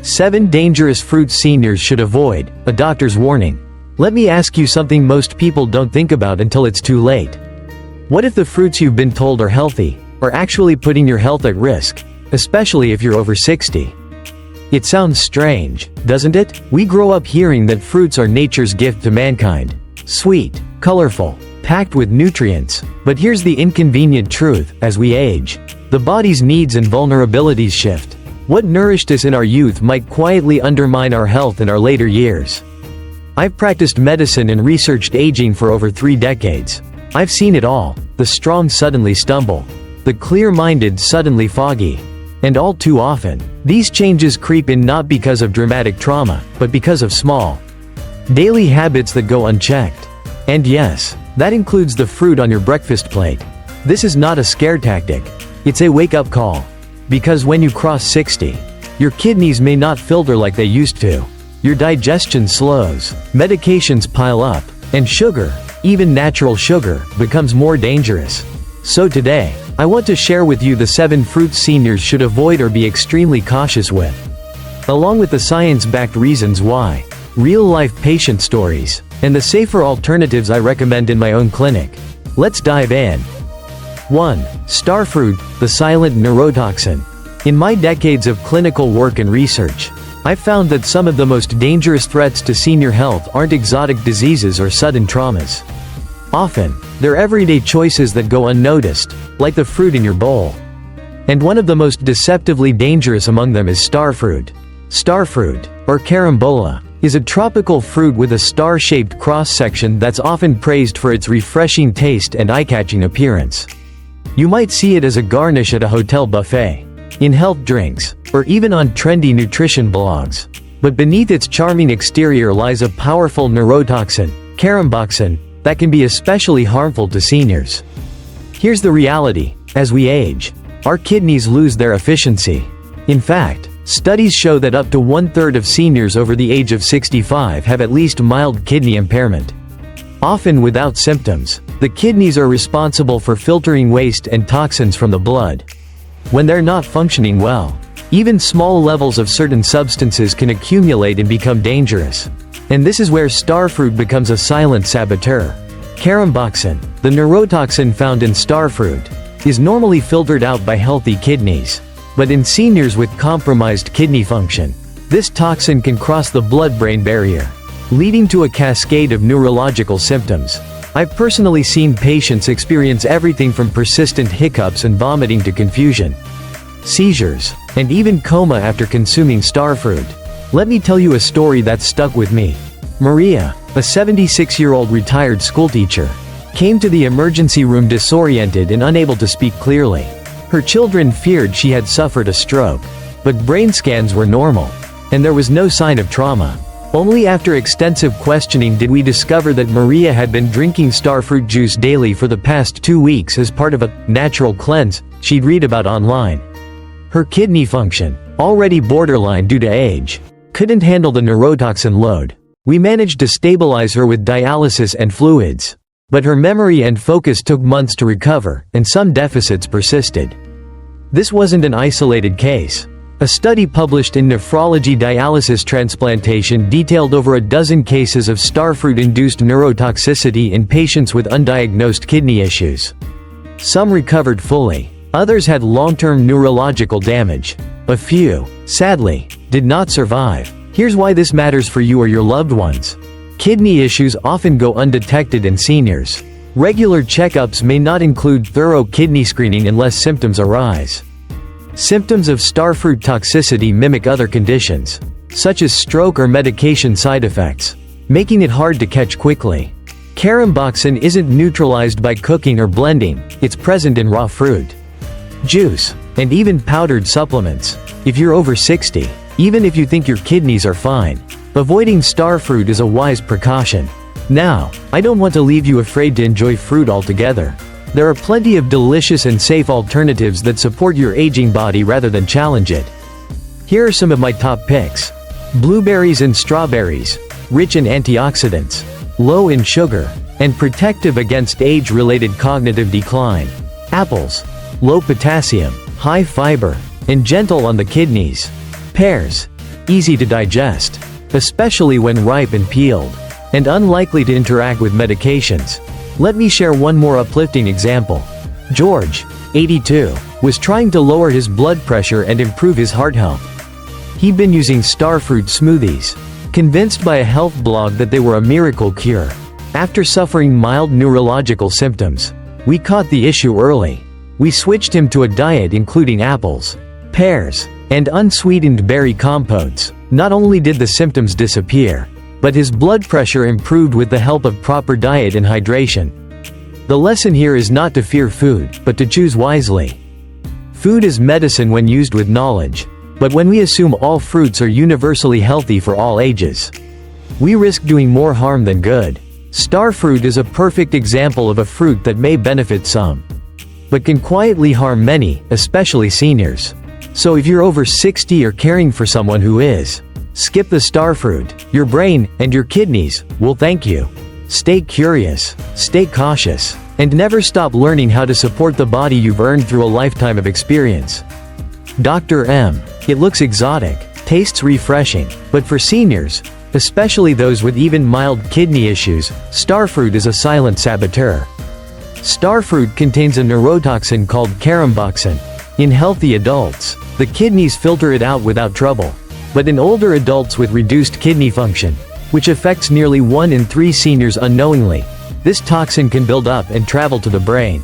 7 dangerous fruits seniors should avoid, a doctor's warning. Let me ask you something most people don't think about until it's too late. What if the fruits you've been told are healthy are actually putting your health at risk, especially if you're over 60? It sounds strange, doesn't it? We grow up hearing that fruits are nature's gift to mankind. Sweet, colorful, packed with nutrients. But here's the inconvenient truth: as we age, the body's needs and vulnerabilities shift. What nourished us in our youth might quietly undermine our health in our later years. I've practiced medicine and researched aging for over 3 decades. I've seen it all: the strong suddenly stumble, the clear-minded suddenly foggy. And all too often, these changes creep in not because of dramatic trauma, but because of small, daily habits that go unchecked. And yes, that includes the fruit on your breakfast plate. This is not a scare tactic. It's a wake-up call. Because when you cross 60, your kidneys may not filter like they used to. Your digestion slows, medications pile up, and sugar, even natural sugar, becomes more dangerous. So today, I want to share with you the 7 fruits seniors should avoid or be extremely cautious with, along with the science-backed reasons why, real-life patient stories, and the safer alternatives I recommend in my own clinic. Let's dive in. 1. Starfruit, the silent neurotoxin. In my decades of clinical work and research, I've found that some of the most dangerous threats to senior health aren't exotic diseases or sudden traumas. Often, they're everyday choices that go unnoticed, like the fruit in your bowl. And one of the most deceptively dangerous among them is starfruit. Starfruit, or carambola, is a tropical fruit with a star-shaped cross-section that's often praised for its refreshing taste and eye-catching appearance. You might see it as a garnish at a hotel buffet, in health drinks, or even on trendy nutrition blogs. But beneath its charming exterior lies a powerful neurotoxin, caramboxin, that can be especially harmful to seniors. Here's the reality: as we age, our kidneys lose their efficiency. In fact, studies show that up to 1/3 of seniors over the age of 65 have at least mild kidney impairment. Often without symptoms, the kidneys are responsible for filtering waste and toxins from the blood. When they're not functioning well, even small levels of certain substances can accumulate and become dangerous. And this is where starfruit becomes a silent saboteur. Caramboxin, the neurotoxin found in starfruit, is normally filtered out by healthy kidneys. But in seniors with compromised kidney function, this toxin can cross the blood-brain barrier, leading to a cascade of neurological symptoms. I've personally seen patients experience everything from persistent hiccups and vomiting to confusion, seizures, and even coma after consuming starfruit. Let me tell you a story that stuck with me. Maria, a 76-year-old retired schoolteacher, came to the emergency room disoriented and unable to speak clearly. Her children feared she had suffered a stroke, but brain scans were normal, and there was no sign of trauma. Only after extensive questioning did we discover that Maria had been drinking starfruit juice daily for the past 2 weeks as part of a natural cleanse she'd read about online. Her kidney function, already borderline due to age, couldn't handle the neurotoxin load. We managed to stabilize her with dialysis and fluids. But her memory and focus took months to recover, and some deficits persisted. This wasn't an isolated case. A study published in Nephrology Dialysis Transplantation detailed over a dozen cases of starfruit-induced neurotoxicity in patients with undiagnosed kidney issues. Some recovered fully. Others had long-term neurological damage. A few, sadly, did not survive. Here's why this matters for you or your loved ones. Kidney issues often go undetected in seniors. Regular checkups may not include thorough kidney screening unless symptoms arise. Symptoms of starfruit toxicity mimic other conditions, such as stroke or medication side effects, making it hard to catch quickly. Caramboxin isn't neutralized by cooking or blending, it's present in raw fruit, juice, and even powdered supplements. If you're over 60, even if you think your kidneys are fine, avoiding starfruit is a wise precaution. Now, I don't want to leave you afraid to enjoy fruit altogether. There are plenty of delicious and safe alternatives that support your aging body rather than challenge it. Here are some of my top picks. Blueberries and strawberries, rich in antioxidants, low in sugar, and protective against age-related cognitive decline. Apples, low potassium, high fiber, and gentle on the kidneys. Pears, easy to digest, especially when ripe and peeled, and unlikely to interact with medications. Let me share one more uplifting example. George, 82, was trying to lower his blood pressure and improve his heart health. He'd been using starfruit smoothies, convinced by a health blog that they were a miracle cure. After suffering mild neurological symptoms, we caught the issue early. We switched him to a diet including apples, pears, and unsweetened berry compotes. Not only did the symptoms disappear, but his blood pressure improved with the help of proper diet and hydration. The lesson here is not to fear food, but to choose wisely. Food is medicine when used with knowledge, but when we assume all fruits are universally healthy for all ages, we risk doing more harm than good. Starfruit is a perfect example of a fruit that may benefit some, but can quietly harm many, especially seniors. So if you're over 60 or caring for someone who is, skip the starfruit. Your brain and your kidneys will thank you. Stay curious, stay cautious, and never stop learning how to support the body you've earned through a lifetime of experience. Dr. M. It looks exotic, tastes refreshing, but for seniors, especially those with even mild kidney issues, starfruit is a silent saboteur. Starfruit contains a neurotoxin called caramboxin. In healthy adults, the kidneys filter it out without trouble. But in older adults with reduced kidney function, which affects nearly 1 in 3 seniors unknowingly, this toxin can build up and travel to the brain.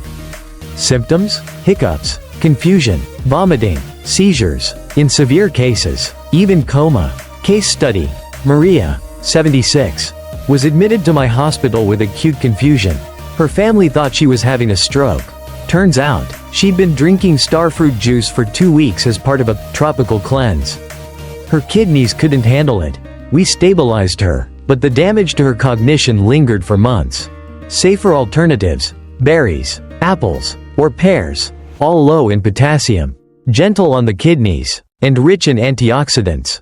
Symptoms? Hiccups, confusion, vomiting, seizures, in severe cases, even coma. Case study: Maria, 76, was admitted to my hospital with acute confusion. Her family thought she was having a stroke. Turns out, she'd been drinking starfruit juice for 2 weeks as part of a tropical cleanse. Her kidneys couldn't handle it. We stabilized her, but the damage to her cognition lingered for months. Safer alternatives: berries, apples, or pears, all low in potassium, gentle on the kidneys, and rich in antioxidants.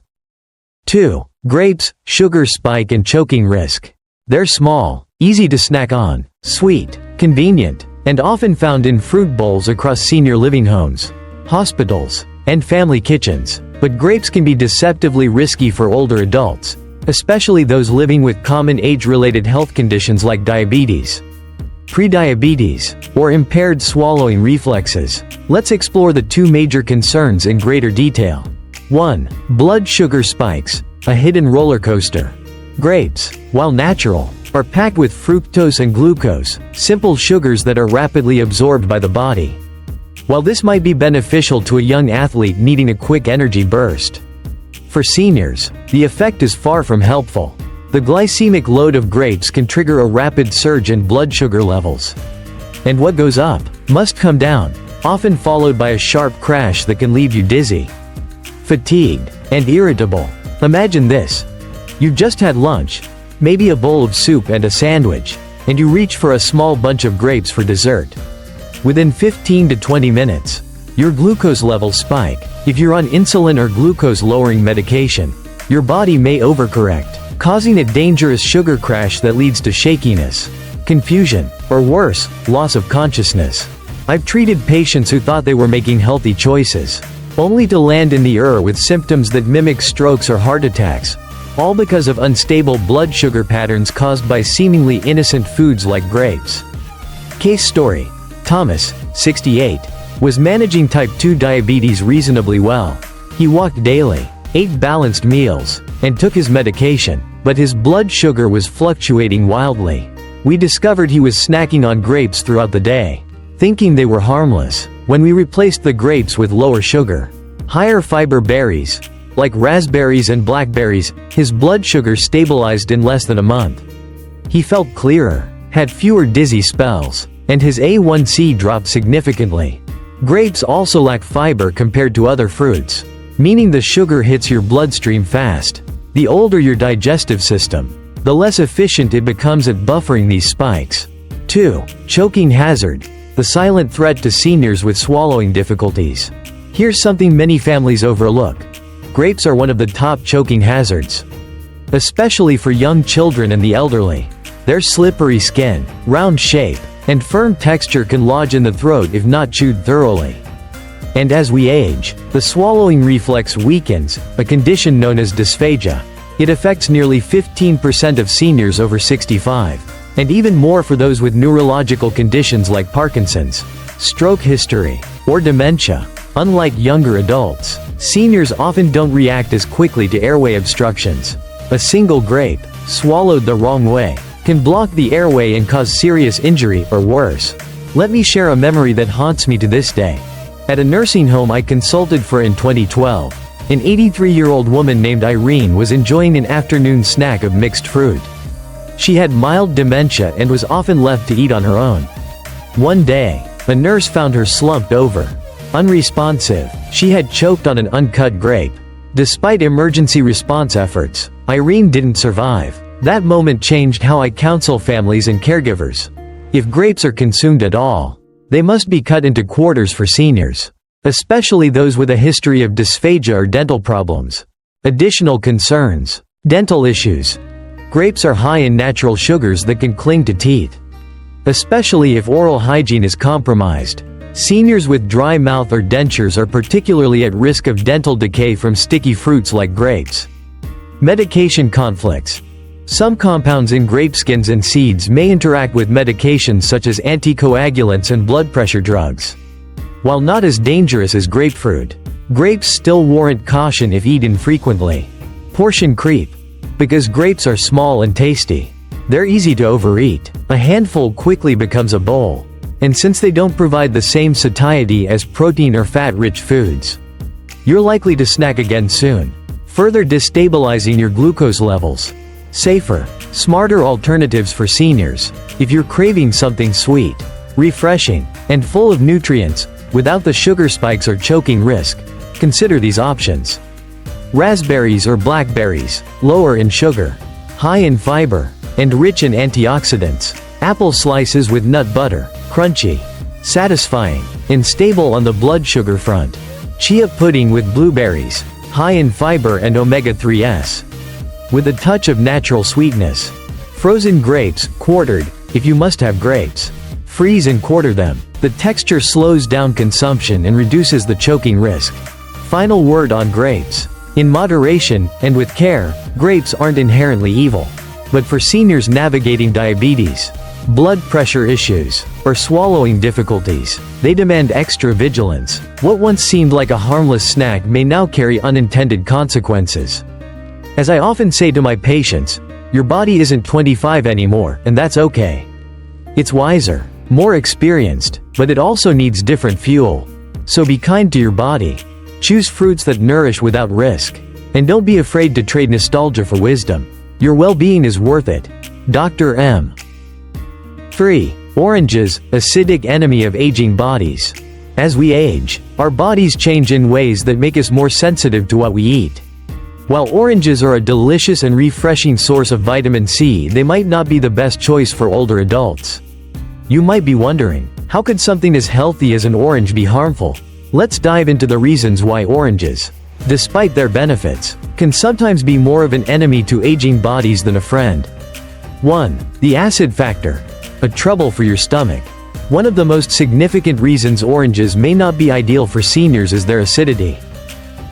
2. Grapes, sugar spike and choking risk. They're small, easy to snack on, sweet, convenient, and often found in fruit bowls across senior living homes, hospitals, and family kitchens. But grapes can be deceptively risky for older adults, especially those living with common age-related health conditions like diabetes, prediabetes, or impaired swallowing reflexes. Let's explore the 2 major concerns in greater detail. 1. Blood sugar spikes, a hidden roller coaster. Grapes, while natural, are packed with fructose and glucose, simple sugars that are rapidly absorbed by the body. While this might be beneficial to a young athlete needing a quick energy burst, for seniors, the effect is far from helpful. The glycemic load of grapes can trigger a rapid surge in blood sugar levels. And what goes up must come down, often followed by a sharp crash that can leave you dizzy, fatigued, and irritable. Imagine this. You've just had lunch, maybe a bowl of soup and a sandwich, and you reach for a small bunch of grapes for dessert. Within 15 to 20 minutes, your glucose levels spike. If you're on insulin or glucose-lowering medication, your body may overcorrect, causing a dangerous sugar crash that leads to shakiness, confusion, or worse, loss of consciousness. I've treated patients who thought they were making healthy choices, only to land in the ER with symptoms that mimic strokes or heart attacks, all because of unstable blood sugar patterns caused by seemingly innocent foods like grapes. Case story: Thomas, 68, was managing type 2 diabetes reasonably well. He walked daily, ate balanced meals, and took his medication, but his blood sugar was fluctuating wildly. We discovered he was snacking on grapes throughout the day, thinking they were harmless. When we replaced the grapes with lower sugar, higher fiber berries, like raspberries and blackberries, his blood sugar stabilized in less than a month. He felt clearer, had fewer dizzy spells, and his A1C dropped significantly. Grapes also lack fiber compared to other fruits, meaning the sugar hits your bloodstream fast. The older your digestive system, the less efficient it becomes at buffering these spikes. 2. Choking hazard, the silent threat to seniors with swallowing difficulties. Here's something many families overlook. Grapes are one of the top choking hazards, especially for young children and the elderly. Their slippery skin, round shape, and firm texture can lodge in the throat if not chewed thoroughly. And as we age, the swallowing reflex weakens, a condition known as dysphagia. It affects nearly 15% of seniors over 65, and even more for those with neurological conditions like Parkinson's, stroke history, or dementia. Unlike younger adults, seniors often don't react as quickly to airway obstructions. A single grape, swallowed the wrong way, can block the airway and cause serious injury or worse. Let me share a memory that haunts me to this day. At a nursing home I consulted for in 2012, an 83-year-old woman named Irene was enjoying an afternoon snack of mixed fruit. She had mild dementia and was often left to eat on her own. One day, a nurse found her slumped over. Unresponsive, she had choked on an uncut grape. Despite emergency response efforts, Irene didn't survive. That moment changed how I counsel families and caregivers. If grapes are consumed at all, they must be cut into quarters for seniors, especially those with a history of dysphagia or dental problems. Additional concerns: dental issues. Grapes are high in natural sugars that can cling to teeth, especially if oral hygiene is compromised. Seniors with dry mouth or dentures are particularly at risk of dental decay from sticky fruits like grapes. Medication conflicts. Some compounds in grape skins and seeds may interact with medications such as anticoagulants and blood pressure drugs. While not as dangerous as grapefruit, grapes still warrant caution if eaten frequently. Portion creep. Because grapes are small and tasty, they're easy to overeat. A handful quickly becomes a bowl. And since they don't provide the same satiety as protein or fat-rich foods, you're likely to snack again soon, further destabilizing your glucose levels. Safer, smarter alternatives for seniors. If you're craving something sweet, refreshing, and full of nutrients, without the sugar spikes or choking risk, consider these options. Raspberries or blackberries, lower in sugar, high in fiber, and rich in antioxidants. Apple slices with nut butter, crunchy, satisfying, and stable on the blood sugar front. Chia pudding with blueberries, high in fiber and omega-3s, with a touch of natural sweetness. Frozen grapes, quartered, if you must have grapes, freeze and quarter them. The texture slows down consumption and reduces the choking risk. Final word on grapes. In moderation, and with care, grapes aren't inherently evil. But for seniors navigating diabetes, blood pressure issues, or swallowing difficulties, they demand extra vigilance. What once seemed like a harmless snack may now carry unintended consequences. As I often say to my patients, your body isn't 25 anymore, and that's okay. It's wiser, more experienced, but it also needs different fuel. So be kind to your body. Choose fruits that nourish without risk. And don't be afraid to trade nostalgia for wisdom. Your well-being is worth it. Dr. M. 3. Oranges, acidic enemy of aging bodies. As we age, our bodies change in ways that make us more sensitive to what we eat. While oranges are a delicious and refreshing source of vitamin C, they might not be the best choice for older adults. You might be wondering, how could something as healthy as an orange be harmful? Let's dive into the reasons why oranges, despite their benefits, can sometimes be more of an enemy to aging bodies than a friend. 1. The acid factor. A trouble for your stomach. One of the most significant reasons oranges may not be ideal for seniors is their acidity.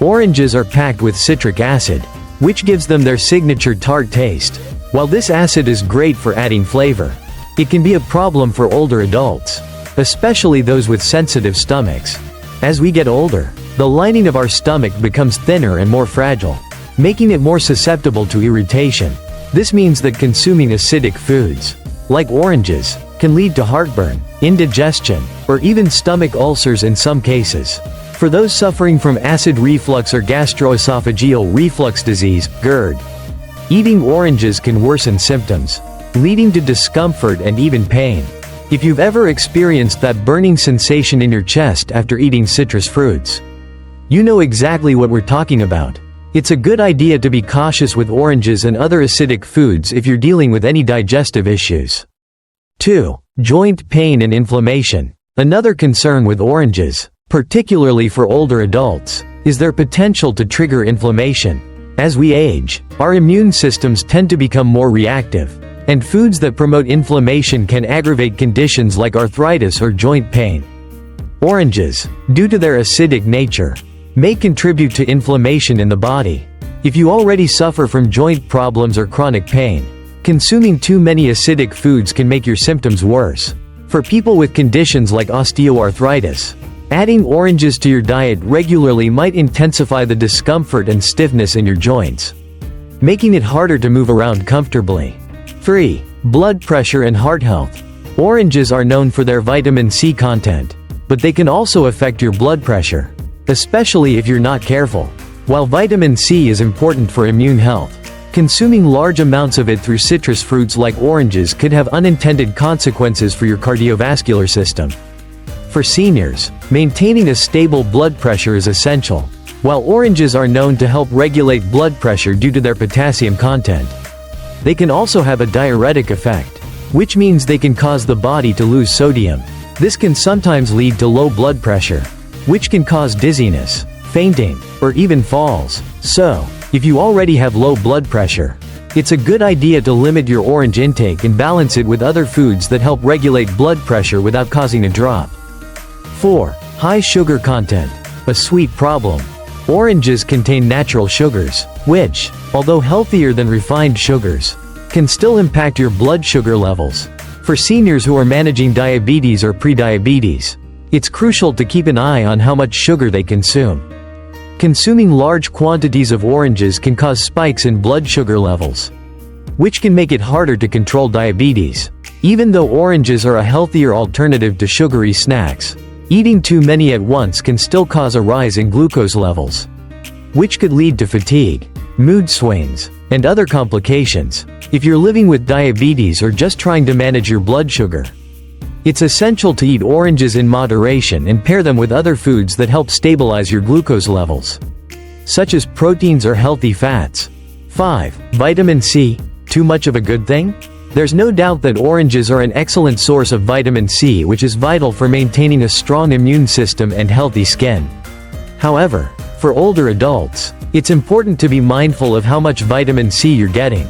Oranges are packed with citric acid, which gives them their signature tart taste. While this acid is great for adding flavor, it can be a problem for older adults, especially those with sensitive stomachs. As we get older, the lining of our stomach becomes thinner and more fragile, making it more susceptible to irritation. This means that consuming acidic foods, like oranges, can lead to heartburn, indigestion, or even stomach ulcers in some cases. For those suffering from acid reflux or gastroesophageal reflux disease, GERD, eating oranges can worsen symptoms, leading to discomfort and even pain. If you've ever experienced that burning sensation in your chest after eating citrus fruits, you know exactly what we're talking about. It's a good idea to be cautious with oranges and other acidic foods if you're dealing with any digestive issues. 2. Joint pain and inflammation. Another concern with oranges, particularly for older adults, is their potential to trigger inflammation. As we age, our immune systems tend to become more reactive, and foods that promote inflammation can aggravate conditions like arthritis or joint pain. Oranges, due to their acidic nature, may contribute to inflammation in the body. If you already suffer from joint problems or chronic pain, consuming too many acidic foods can make your symptoms worse. For people with conditions like osteoarthritis, adding oranges to your diet regularly might intensify the discomfort and stiffness in your joints, making it harder to move around comfortably. 3. Blood pressure and heart health. Oranges are known for their vitamin C content, but they can also affect your blood pressure, especially if you're not careful. While vitamin C is important for immune health, consuming large amounts of it through citrus fruits like oranges could have unintended consequences for your cardiovascular system. For seniors, maintaining a stable blood pressure is essential. While oranges are known to help regulate blood pressure due to their potassium content, they can also have a diuretic effect, which means they can cause the body to lose sodium. This can sometimes lead to low blood pressure, which can cause dizziness, fainting, or even falls. So, if you already have low blood pressure, it's a good idea to limit your orange intake and balance it with other foods that help regulate blood pressure without causing a drop. 4. High sugar content. A sweet problem. Oranges contain natural sugars, which, although healthier than refined sugars, can still impact your blood sugar levels. For seniors who are managing diabetes or prediabetes, it's crucial to keep an eye on how much sugar they consume. Consuming large quantities of oranges can cause spikes in blood sugar levels, which can make it harder to control diabetes. Even though oranges are a healthier alternative to sugary snacks, eating too many at once can still cause a rise in glucose levels, which could lead to fatigue, mood swings, and other complications. If you're living with diabetes or just trying to manage your blood sugar, it's essential to eat oranges in moderation and pair them with other foods that help stabilize your glucose levels, such as proteins or healthy fats. 5. Vitamin C. Too much of a good thing? There's no doubt that oranges are an excellent source of vitamin C, which is vital for maintaining a strong immune system and healthy skin. However, for older adults, it's important to be mindful of how much vitamin C you're getting.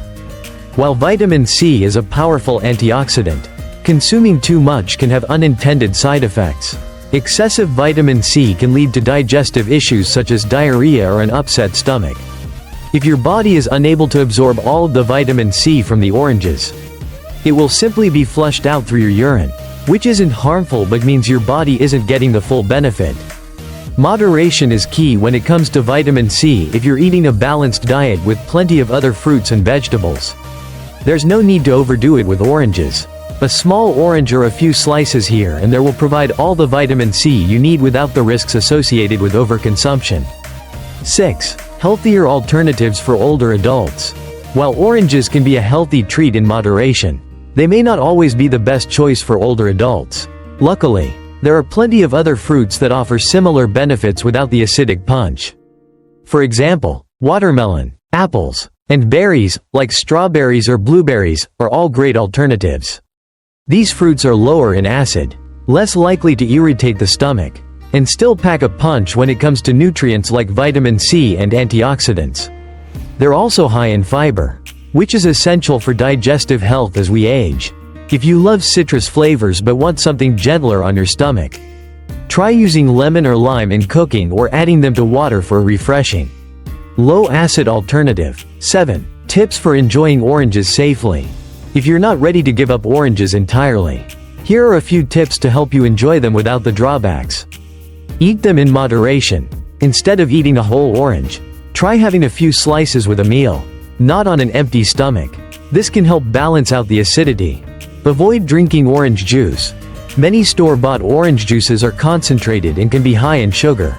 While vitamin C is a powerful antioxidant, consuming too much can have unintended side effects. Excessive vitamin C can lead to digestive issues such as diarrhea or an upset stomach. If your body is unable to absorb all of the vitamin C from the oranges, it will simply be flushed out through your urine, which isn't harmful but means your body isn't getting the full benefit. Moderation is key when it comes to vitamin C if you're eating a balanced diet with plenty of other fruits and vegetables. There's no need to overdo it with oranges. A small orange or a few slices here and there will provide all the vitamin C you need without the risks associated with overconsumption. 6. Healthier alternatives for older adults. While oranges can be a healthy treat in moderation, they may not always be the best choice for older adults. Luckily, there are plenty of other fruits that offer similar benefits without the acidic punch. For example, watermelon, apples, and berries, like strawberries or blueberries, are all great alternatives. These fruits are lower in acid, less likely to irritate the stomach, and still pack a punch when it comes to nutrients like vitamin C and antioxidants. They're also high in fiber, which is essential for digestive health as we age. If you love citrus flavors but want something gentler on your stomach, try using lemon or lime in cooking or adding them to water for a refreshing, low-acid alternative. 7. Tips for enjoying oranges safely. If you're not ready to give up oranges entirely, here are a few tips to help you enjoy them without the drawbacks. Eat them in moderation. Instead of eating a whole orange, try having a few slices with a meal, not on an empty stomach. This can help balance out the acidity. Avoid drinking orange juice. Many store-bought orange juices are concentrated and can be high in sugar,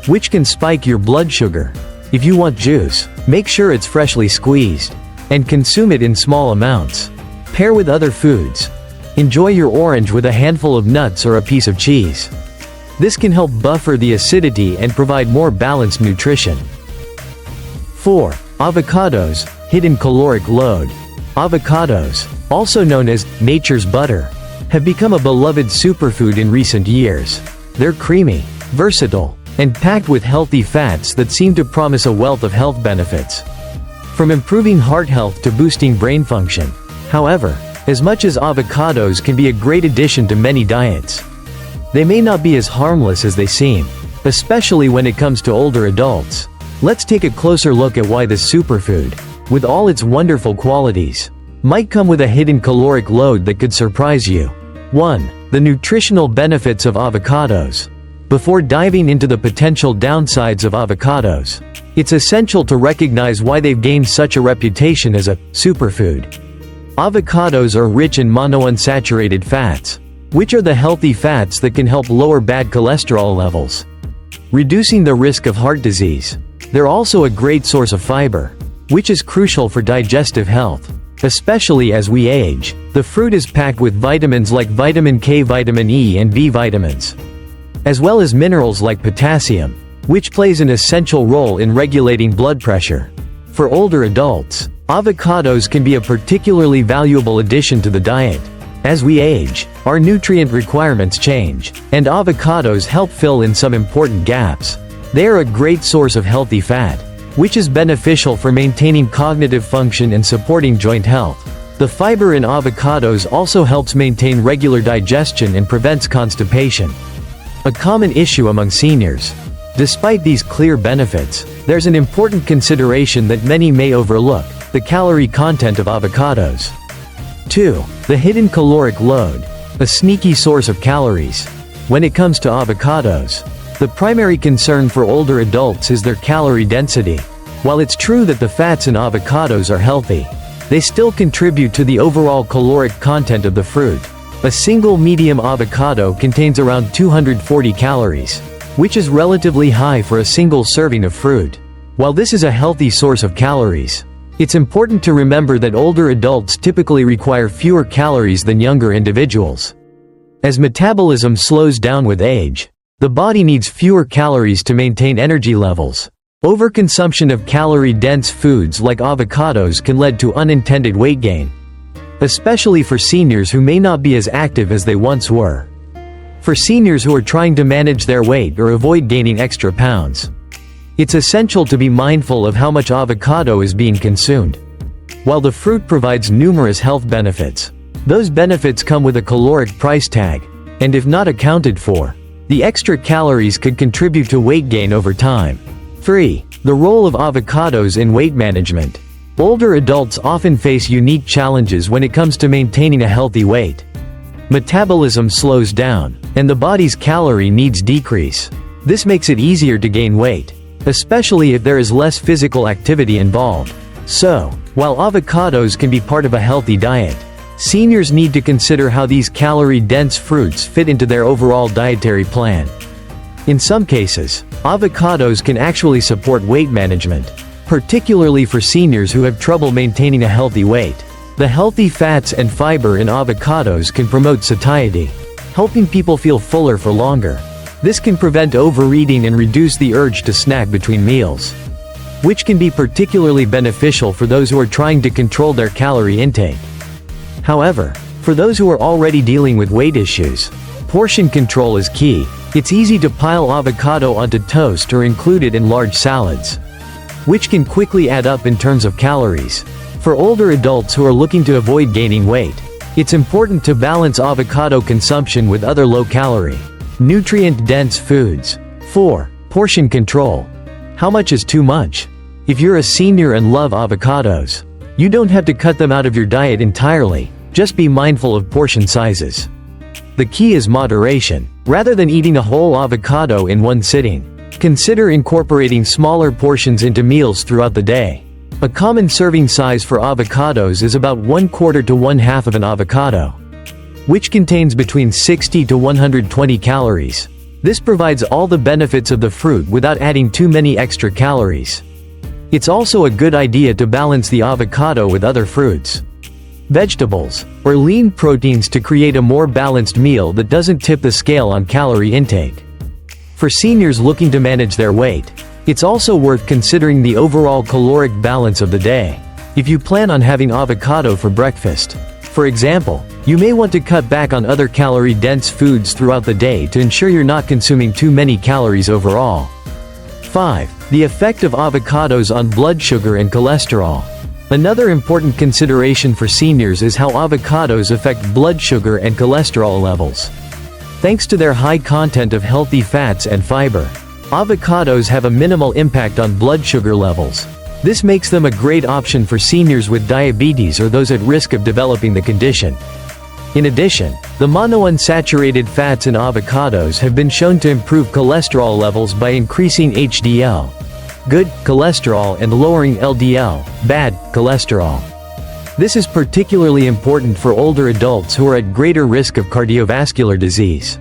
which can spike your blood sugar. If you want juice, make sure it's freshly squeezed, and consume it in small amounts. Pair with other foods. Enjoy your orange with a handful of nuts or a piece of cheese. This can help buffer the acidity and provide more balanced nutrition. 4. Avocados, hidden caloric load. Avocados, also known as nature's butter, have become a beloved superfood in recent years. They're creamy, versatile, and packed with healthy fats that seem to promise a wealth of health benefits, from improving heart health to boosting brain function. However, as much as avocados can be a great addition to many diets, they may not be as harmless as they seem, especially when it comes to older adults. Let's take a closer look at why this superfood, with all its wonderful qualities, might come with a hidden caloric load that could surprise you. 1. The nutritional benefits of avocados. Before diving into the potential downsides of avocados, it's essential to recognize why they've gained such a reputation as a superfood. Avocados are rich in monounsaturated fats, which are the healthy fats that can help lower bad cholesterol levels, reducing the risk of heart disease. They're also a great source of fiber, which is crucial for digestive health, especially as we age. The fruit is packed with vitamins like vitamin K, vitamin E, and B vitamins, as well as minerals like potassium, which plays an essential role in regulating blood pressure. For older adults, avocados can be a particularly valuable addition to the diet. As we age, our nutrient requirements change, and avocados help fill in some important gaps. They are a great source of healthy fat, which is beneficial for maintaining cognitive function and supporting joint health. The fiber in avocados also helps maintain regular digestion and prevents constipation, a common issue among seniors. Despite these clear benefits, there's an important consideration that many may overlook: the calorie content of avocados. 2. The hidden caloric load, a sneaky source of calories. When it comes to avocados, the primary concern for older adults is their calorie density. While it's true that the fats in avocados are healthy, they still contribute to the overall caloric content of the fruit. A single medium avocado contains around 240 calories, which is relatively high for a single serving of fruit. While this is a healthy source of calories, it's important to remember that older adults typically require fewer calories than younger individuals. As metabolism slows down with age, the body needs fewer calories to maintain energy levels. Overconsumption of calorie-dense foods like avocados can lead to unintended weight gain, especially for seniors who may not be as active as they once were. For seniors who are trying to manage their weight or avoid gaining extra pounds, it's essential to be mindful of how much avocado is being consumed. While the fruit provides numerous health benefits, those benefits come with a caloric price tag, and if not accounted for, the extra calories could contribute to weight gain over time. 3. The role of avocados in weight management. Older adults often face unique challenges when it comes to maintaining a healthy weight. Metabolism slows down, and the body's calorie needs decrease. This makes it easier to gain weight, especially if there is less physical activity involved. So, while avocados can be part of a healthy diet, seniors need to consider how these calorie-dense fruits fit into their overall dietary plan. In some cases, avocados can actually support weight management, particularly for seniors who have trouble maintaining a healthy weight. The healthy fats and fiber in avocados can promote satiety, helping people feel fuller for longer. This can prevent overeating and reduce the urge to snack between meals, which can be particularly beneficial for those who are trying to control their calorie intake. However, for those who are already dealing with weight issues, portion control is key. It's easy to pile avocado onto toast or include it in large salads, which can quickly add up in terms of calories. For older adults who are looking to avoid gaining weight, it's important to balance avocado consumption with other low-calorie, nutrient-dense foods. 4. Portion control. How much is too much? If you're a senior and love avocados, you don't have to cut them out of your diet entirely. Just be mindful of portion sizes. The key is moderation. Rather than eating a whole avocado in one sitting, consider incorporating smaller portions into meals throughout the day. A common serving size for avocados is about 1/4 to 1/2 of an avocado, which contains between 60 to 120 calories. This provides all the benefits of the fruit without adding too many extra calories. It's also a good idea to balance the avocado with other fruits, vegetables, or lean proteins to create a more balanced meal that doesn't tip the scale on calorie intake. For seniors looking to manage their weight, it's also worth considering the overall caloric balance of the day. If you plan on having avocado for breakfast, for example, you may want to cut back on other calorie-dense foods throughout the day to ensure you're not consuming too many calories overall. 5. The effect of avocados on blood sugar and cholesterol. Another important consideration for seniors is how avocados affect blood sugar and cholesterol levels. Thanks to their high content of healthy fats and fiber, avocados have a minimal impact on blood sugar levels. This makes them a great option for seniors with diabetes or those at risk of developing the condition. In addition, the monounsaturated fats in avocados have been shown to improve cholesterol levels by increasing HDL, good cholesterol, and lowering LDL, bad cholesterol. This is particularly important for older adults who are at greater risk of cardiovascular disease.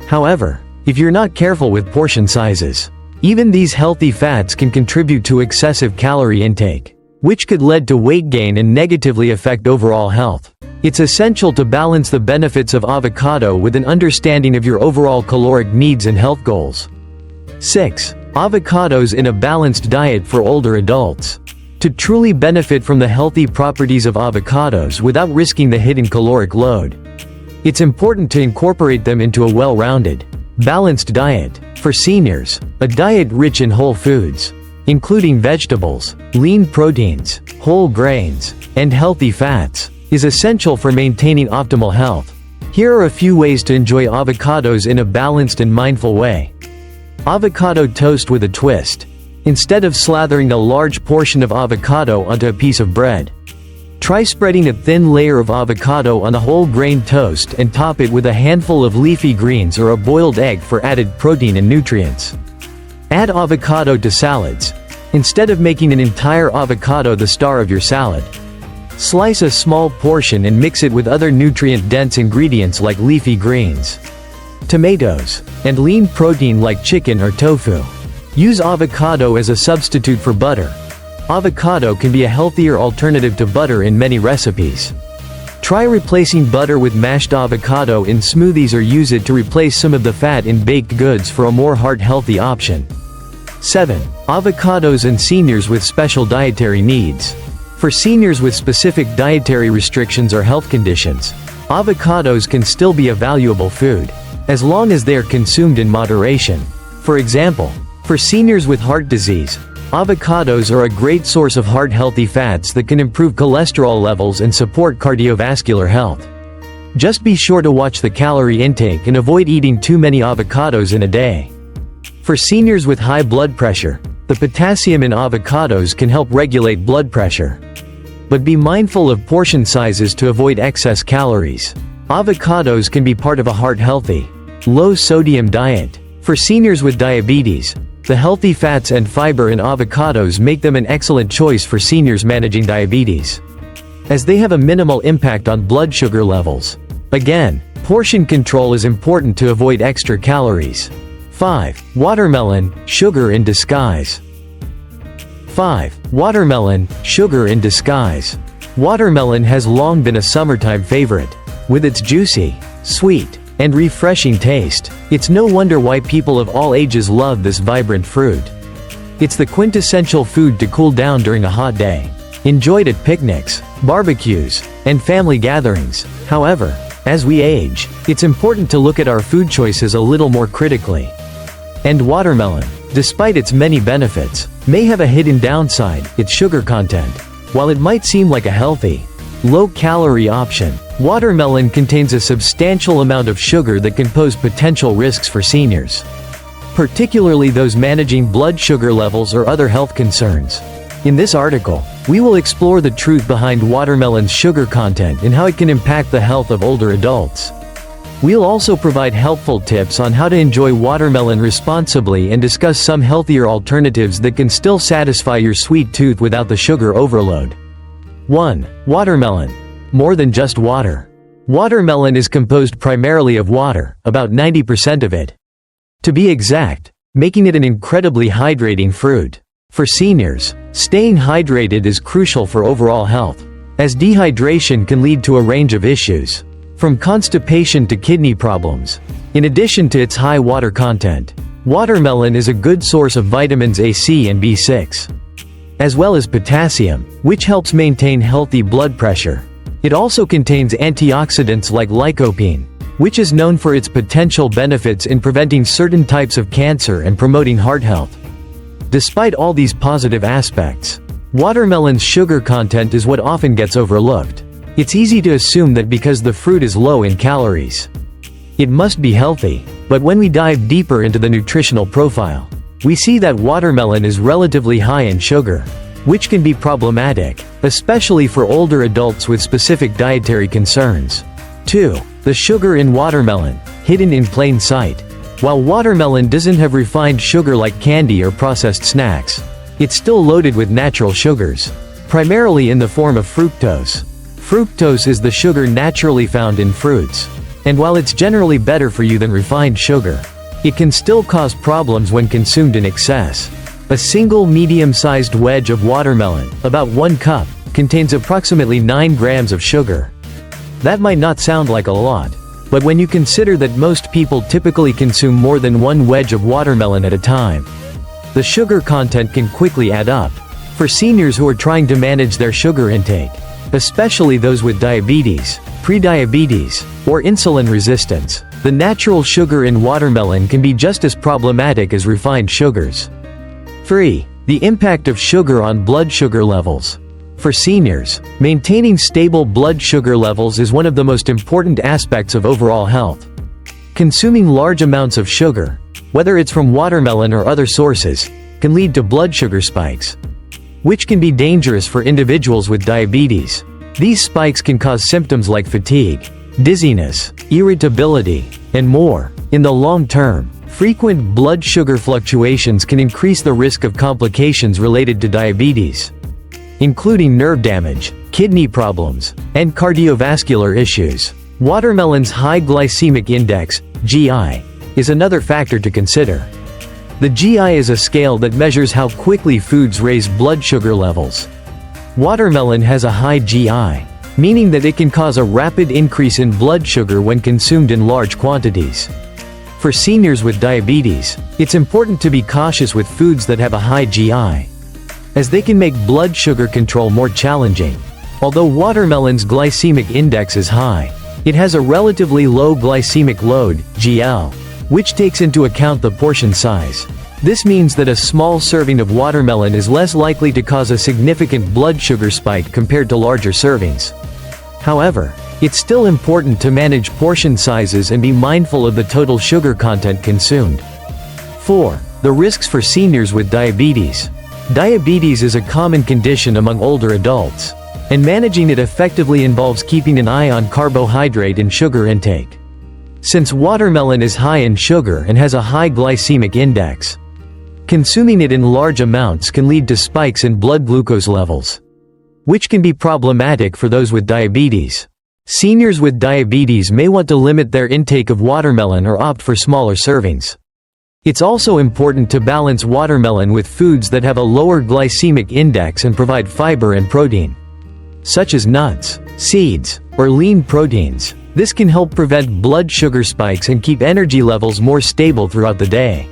However, if you're not careful with portion sizes, even these healthy fats can contribute to excessive calorie intake, which could lead to weight gain and negatively affect overall health. It's essential to balance the benefits of avocado with an understanding of your overall caloric needs and health goals. 6. Avocados in a balanced diet for older adults. To truly benefit from the healthy properties of avocados without risking the hidden caloric load, it's important to incorporate them into a well-rounded, balanced diet. For seniors, a diet rich in whole foods, including vegetables, lean proteins, whole grains, and healthy fats, is essential for maintaining optimal health. Here are a few ways to enjoy avocados in a balanced and mindful way. Avocado toast with a twist. Instead of slathering a large portion of avocado onto a piece of bread, try spreading a thin layer of avocado on a whole grain toast and top it with a handful of leafy greens or a boiled egg for added protein and nutrients. Add avocado to salads. Instead of making an entire avocado the star of your salad, slice a small portion and mix it with other nutrient-dense ingredients like leafy greens, tomatoes, and lean protein like chicken or tofu. Use avocado as a substitute for butter. Avocado can be a healthier alternative to butter in many recipes. Try replacing butter with mashed avocado in smoothies or use it to replace some of the fat in baked goods for a more heart-healthy option. 7. Avocados and seniors with special dietary needs. For seniors with specific dietary restrictions or health conditions, avocados can still be a valuable food, as long as they are consumed in moderation. For example, for seniors with heart disease, avocados are a great source of heart-healthy fats that can improve cholesterol levels and support cardiovascular health. Just be sure to watch the calorie intake and avoid eating too many avocados in a day. For seniors with high blood pressure, the potassium in avocados can help regulate blood pressure. But be mindful of portion sizes to avoid excess calories. Avocados can be part of a heart-healthy, low-sodium diet. For seniors with diabetes, the healthy fats and fiber in avocados make them an excellent choice for seniors managing diabetes, as they have a minimal impact on blood sugar levels. Again, portion control is important to avoid extra calories. 5. Watermelon, sugar in disguise. 5. Watermelon, sugar in disguise. Watermelon has long been a summertime favorite. With its juicy, sweet, and refreshing taste, it's no wonder why people of all ages love this vibrant fruit. It's the quintessential food to cool down during a hot day, enjoyed at picnics, barbecues, and family gatherings. However, as we age, it's important to look at our food choices a little more critically. And watermelon, despite its many benefits, may have a hidden downside: its sugar content. While it might seem like a healthy, low-calorie option, watermelon contains a substantial amount of sugar that can pose potential risks for seniors, particularly those managing blood sugar levels or other health concerns. In this article, we will explore the truth behind watermelon's sugar content and how it can impact the health of older adults. We'll also provide helpful tips on how to enjoy watermelon responsibly and discuss some healthier alternatives that can still satisfy your sweet tooth without the sugar overload. 1. Watermelon. More than just water. Watermelon is composed primarily of water, about 90% of it, to be exact, making it an incredibly hydrating fruit. For seniors, staying hydrated is crucial for overall health, as dehydration can lead to a range of issues, from constipation to kidney problems. In addition to its high water content, watermelon is a good source of vitamins A, C, and B6, as well as potassium, which helps maintain healthy blood pressure. It also contains antioxidants like lycopene, which is known for its potential benefits in preventing certain types of cancer and promoting heart health. Despite all these positive aspects, watermelon's sugar content is what often gets overlooked. It's easy to assume that because the fruit is low in calories, It must be healthy. But when we dive deeper into the nutritional profile, we see that watermelon is relatively high in sugar, which can be problematic, especially for older adults with specific dietary concerns. 2. The sugar in watermelon, hidden in plain sight. While watermelon doesn't have refined sugar like candy or processed snacks, it's still loaded with natural sugars, primarily in the form of fructose. Fructose is the sugar naturally found in fruits. And while it's generally better for you than refined sugar, it can still cause problems when consumed in excess. A single medium-sized wedge of watermelon, about 1 cup, contains approximately 9 grams of sugar. That might not sound like a lot, but when you consider that most people typically consume more than 1 wedge of watermelon at a time, the sugar content can quickly add up. For seniors who are trying to manage their sugar intake, especially those with diabetes, prediabetes, or insulin resistance, the natural sugar in watermelon can be just as problematic as refined sugars. 3. The impact of sugar on blood sugar levels. For seniors, maintaining stable blood sugar levels is one of the most important aspects of overall health. Consuming large amounts of sugar, whether it's from watermelon or other sources, can lead to blood sugar spikes, which can be dangerous for individuals with diabetes. These spikes can cause symptoms like fatigue, dizziness, irritability, and more. In the long term, frequent blood sugar fluctuations can increase the risk of complications related to diabetes, including nerve damage, kidney problems, and cardiovascular issues. Watermelon's high glycemic index, GI, is another factor to consider. The GI is a scale that measures how quickly foods raise blood sugar levels. Watermelon has a high GI, meaning that it can cause a rapid increase in blood sugar when consumed in large quantities. For seniors with diabetes, it's important to be cautious with foods that have a high GI, as they can make blood sugar control more challenging. Although watermelon's glycemic index is high, it has a relatively low glycemic load, GL, which takes into account the portion size. This means that a small serving of watermelon is less likely to cause a significant blood sugar spike compared to larger servings. However, it's still important to manage portion sizes and be mindful of the total sugar content consumed. 4. The risks for seniors with diabetes. Diabetes is a common condition among older adults, and managing it effectively involves keeping an eye on carbohydrate and sugar intake. Since watermelon is high in sugar and has a high glycemic index, consuming it in large amounts can lead to spikes in blood glucose levels, which can be problematic for those with diabetes. Seniors with diabetes may want to limit their intake of watermelon or opt for smaller servings. It's also important to balance watermelon with foods that have a lower glycemic index and provide fiber and protein, such as nuts, seeds, or lean proteins. This can help prevent blood sugar spikes and keep energy levels more stable throughout the day.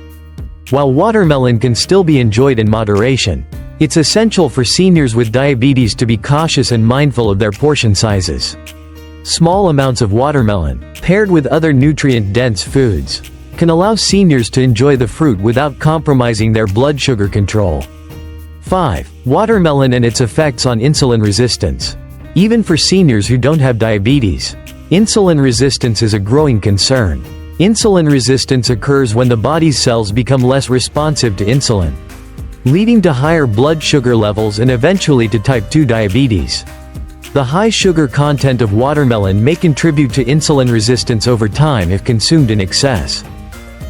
While watermelon can still be enjoyed in moderation, it's essential for seniors with diabetes to be cautious and mindful of their portion sizes. Small amounts of watermelon, paired with other nutrient-dense foods, can allow seniors to enjoy the fruit without compromising their blood sugar control. 5. Watermelon and its effects on insulin resistance. Even for seniors who don't have diabetes, insulin resistance is a growing concern. Insulin resistance occurs when the body's cells become less responsive to insulin, leading to higher blood sugar levels and eventually to type 2 diabetes. The high sugar content of watermelon may contribute to insulin resistance over time if consumed in excess,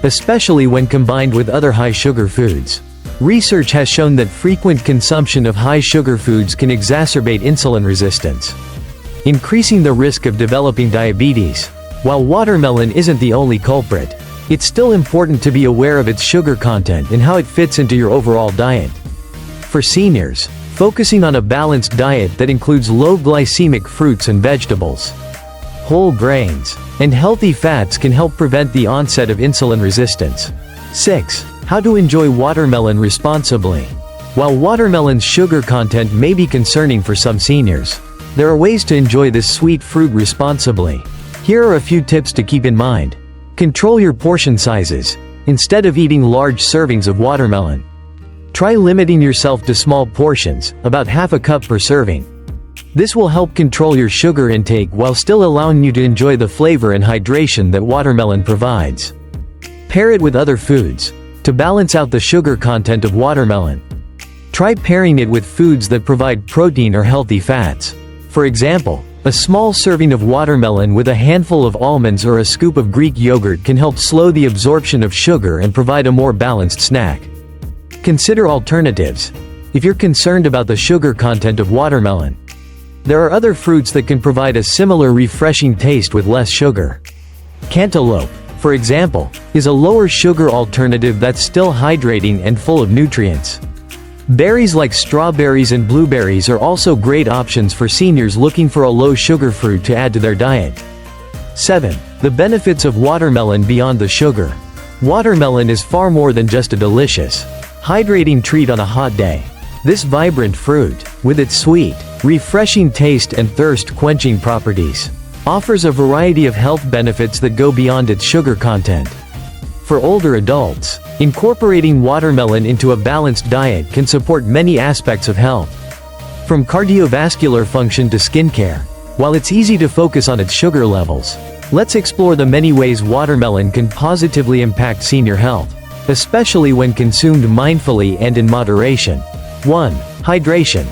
especially when combined with other high-sugar foods. Research has shown that frequent consumption of high-sugar foods can exacerbate insulin resistance, increasing the risk of developing diabetes. While watermelon isn't the only culprit, it's still important to be aware of its sugar content and how it fits into your overall diet. For seniors, focusing on a balanced diet that includes low glycemic fruits and vegetables, whole grains, and healthy fats can help prevent the onset of insulin resistance. 6. How to enjoy watermelon responsibly. While watermelon's sugar content may be concerning for some seniors, there are ways to enjoy this sweet fruit responsibly. Here are a few tips to keep in mind. Control your portion sizes. Instead of eating large servings of watermelon, try limiting yourself to small portions, about half a cup per serving. This will help control your sugar intake while still allowing you to enjoy the flavor and hydration that watermelon provides. Pair it with other foods to balance out the sugar content of watermelon. Try pairing it with foods that provide protein or healthy fats. For example, a small serving of watermelon with a handful of almonds or a scoop of Greek yogurt can help slow the absorption of sugar and provide a more balanced snack. Consider alternatives if you're concerned about the sugar content of watermelon. There are other fruits that can provide a similar refreshing taste with less sugar. Cantaloupe, for example, is a lower sugar alternative that's still hydrating and full of nutrients. Berries like strawberries and blueberries are also great options for seniors looking for a low-sugar fruit to add to their diet. 7. The benefits of watermelon beyond the sugar. Watermelon is far more than just a delicious, hydrating treat on a hot day. This vibrant fruit, with its sweet, refreshing taste and thirst-quenching properties, offers a variety of health benefits that go beyond its sugar content. For older adults, incorporating watermelon into a balanced diet can support many aspects of health, from cardiovascular function to skincare. While it's easy to focus on its sugar levels, let's explore the many ways watermelon can positively impact senior health, especially when consumed mindfully and in moderation. 1. Hydration.